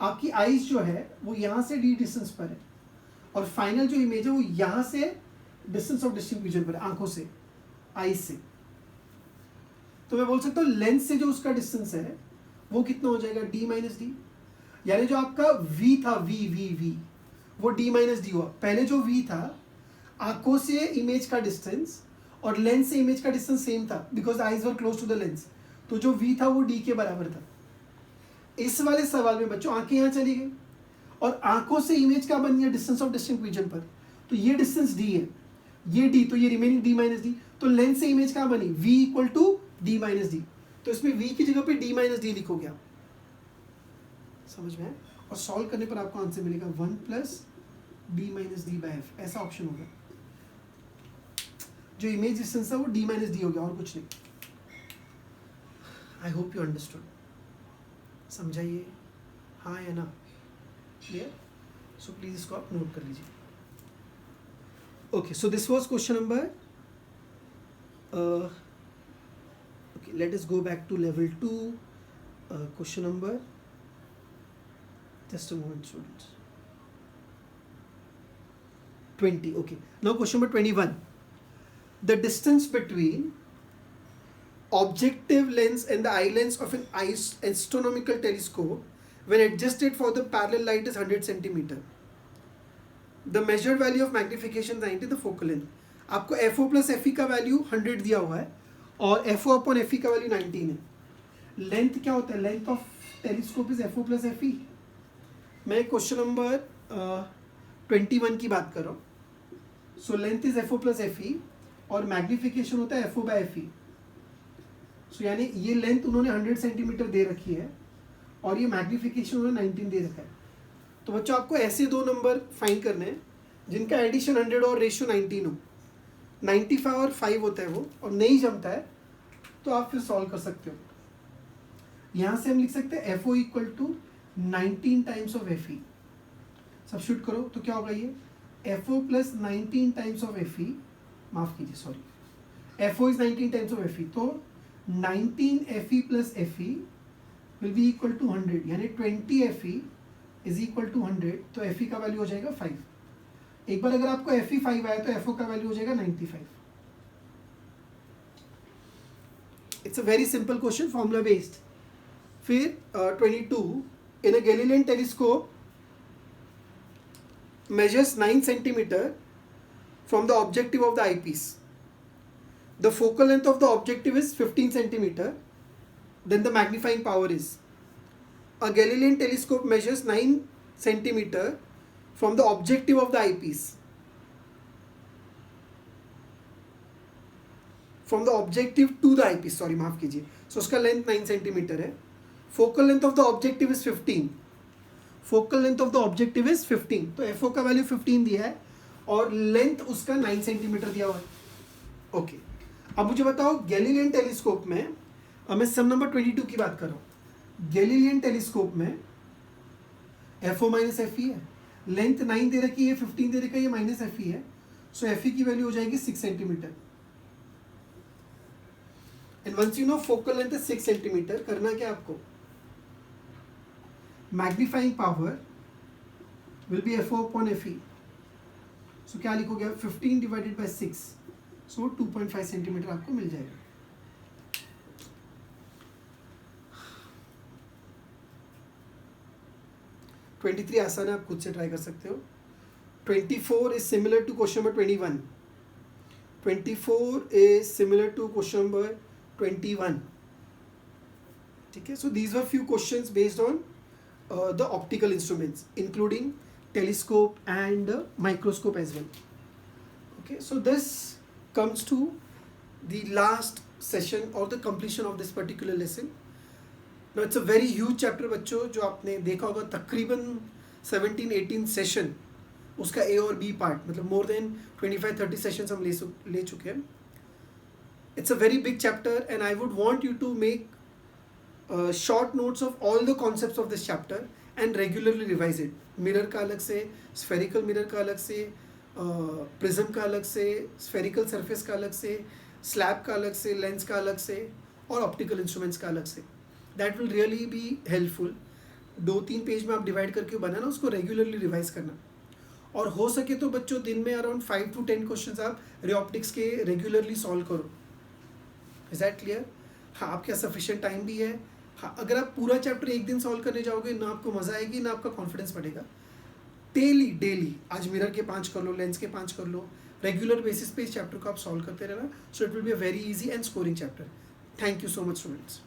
Speaker 1: आपकी आईज जो है वो यहाँ से डी डिस्टेंस पर है, और फाइनल जो इमेज है वो यहाँ से डिस्टेंस ऑफ डिस्टिंक्ट विजन पर है, आंखों से, आईज से। तो मैं बोल सकता हूँ लेंस से जो उसका डिस्टेंस है वो कितना हो जाएगा, d - d। यानी जो आपका v था, v वो d - d हुआ। पहले जो v था, आंखों से इमेज का डिस्टेंस और लेंस से इमेज का डिस्टेंस सेम था because eyes were close to the lens, तो जो v था वो d के बराबर था। इस वाले सवाल में बच्चों आंखें यहाँ चली गई और आंखों से इमेज क्या बन गया डिस्टेंस ऑफ डिस्टिंक्ट विजन पर, तो ये डिस्टेंस d है, ये d, तो ये रिमेनिंग d माइनस डी, तो लेंस से इमेज क्या बनी v equal to d minus D, तो इसमें v की जगह पे d माइनस डी लिखोगे आप, समझ में है? और सॉल्व करने पर आपको आंसर मिलेगा 1 plus d minus D by F, ऐसा ऑप्शन होगा। जो इमेज डिस्टेंस था वो d माइनस डी हो गया और कुछ नहीं। आई होप यू अंडरस्टूड, समझाइए हाँ या ना, क्लियर? सो प्लीज इसको आप नोट कर लीजिए। Okay, so this was question number, okay, let us go back to level 2, question number, just a moment students, 20. Okay, now question number 21. The distance between objective lens and the eye lens of an astronomical telescope when adjusted for the parallel light is 100 centimeter. The measured value of magnification 90, the focal length. आपको FO plus FE का value 100 दिया हुआ है और FO upon FE का value 19 है। Length क्या होता है? Length of telescope is FO plus FE। मैं क्वेश्चन नंबर 21 की बात कर रहा हूँ। So length is FO plus FE और मैग्निफिकेशन होता है FO बाय FE। सो यानी ये लेंथ उन्होंने 100 सेंटीमीटर दे रखी है और ये मैग्निफिकेशन उन्होंने 19 दे रखा है। तो बच्चों आपको ऐसे दो नंबर फाइंड करने हैं जिनका एडिशन 100 और रेशियो 19 हो। 95 और 5 होता है वो, और नहीं जमता है तो आप फिर सॉल्व कर सकते हो। यहाँ से हम लिख सकते हैं FO equal to 19 times of FE। Substitute करो तो क्या होगा ये FO plus 19 times of FE, माफ कीजिए sorry, FO is 19 times of FE, तो 19 FE plus FE will be equal to 100, यानी 20 FE इज इक्वल टू 100, तो FE का वैल्यू हो जाएगा 5। एक बार अगर आपको FE 5 आया तो FO का वैल्यू हो जाएगा 95। It's a very simple question, formula based. फिर 22, इन अ Galilean telescope measures 9 centimeter from the objective of the eyepiece. The focal length of the objective is 15 centimeter. Then the magnifying power is. A Galilean telescope measures 9 centimeter from the objective of the eyepiece. From the objective to the eyepiece, sorry माफ कीजिए। So उसका length 9 centimetre है। Focal length of the objective is 15. Focal length of the objective is 15, तो FO का value 15 दिया है और length उसका 9 सेंटीमीटर दिया हुआ है। ओके, अब मुझे बताओ गैलीलियन टेलीस्कोप में, अब मैं सम नंबर 22 की बात कर रहा हूँ। गैलीलियन टेलीस्कोप में FO माइनस FE है, लेंथ 9 दे रखी है, 15 दे रखा है, ये माइनस FE है, सो FE की वैल्यू हो जाएगी 6 centimetre. And once you know focal length is 6 centimetre, करना क्या आपको, magnifying power will be FO upon FE। So क्या लिखोगे आप, 15 डिवाइडेड बाई 6, सो 2.5 सेंटीमीटर आपको मिल जाएगा। (23) आसान है, आप खुद से ट्राई कर सकते हो। 24 is similar to question number 21। 24 is similar to question number 21। ठीक है, so these were few questions based on the optical instruments including telescope and microscope as well. Okay, so this comes to the last session or the completion of this particular lesson. Now it's a very huge chapter बच्चों, जो आपने देखा होगा तकरीबन 17-18 session उसका A और B part, मतलब more than 25-30 sessions हम ले चुके हैं। It's a very big chapter and I would want you to make short notes of all the concepts of this chapter and regularly revise it. Mirror का अलग से, spherical mirror का अलग से, प्रिज्म का अलग से, स्फेरिकल सरफेस का अलग से, स्लैब का अलग से, लेंस का अलग से और ऑप्टिकल इंस्ट्रूमेंट्स का अलग से। That will really be helpful. 2-3 page में आप डिवाइड करके बनाना, उसको रेगुलरली रिवाइज करना, और हो सके तो बच्चों दिन में अराउंड 5 to 10 क्वेश्चन आप रे ऑप्टिक्स के रेगुलरली सॉल्व करो। Is that clear? हाँ, आपके पास सफिशिएंट टाइम भी है। हाँ, अगर आप पूरा चैप्टर एक दिन सॉल्व करने जाओगे ना आपको मज़ा आएगी ना आपका कॉन्फिडेंस बढ़ेगा। डेली आज मिरर के 5 कर लो, लेंस के 5 कर लो, रेगुलर बेसिस पे इस चैप्टर को आप सॉल्व करते रहना, सो it will be a very easy and scoring chapter. Thank you so much students.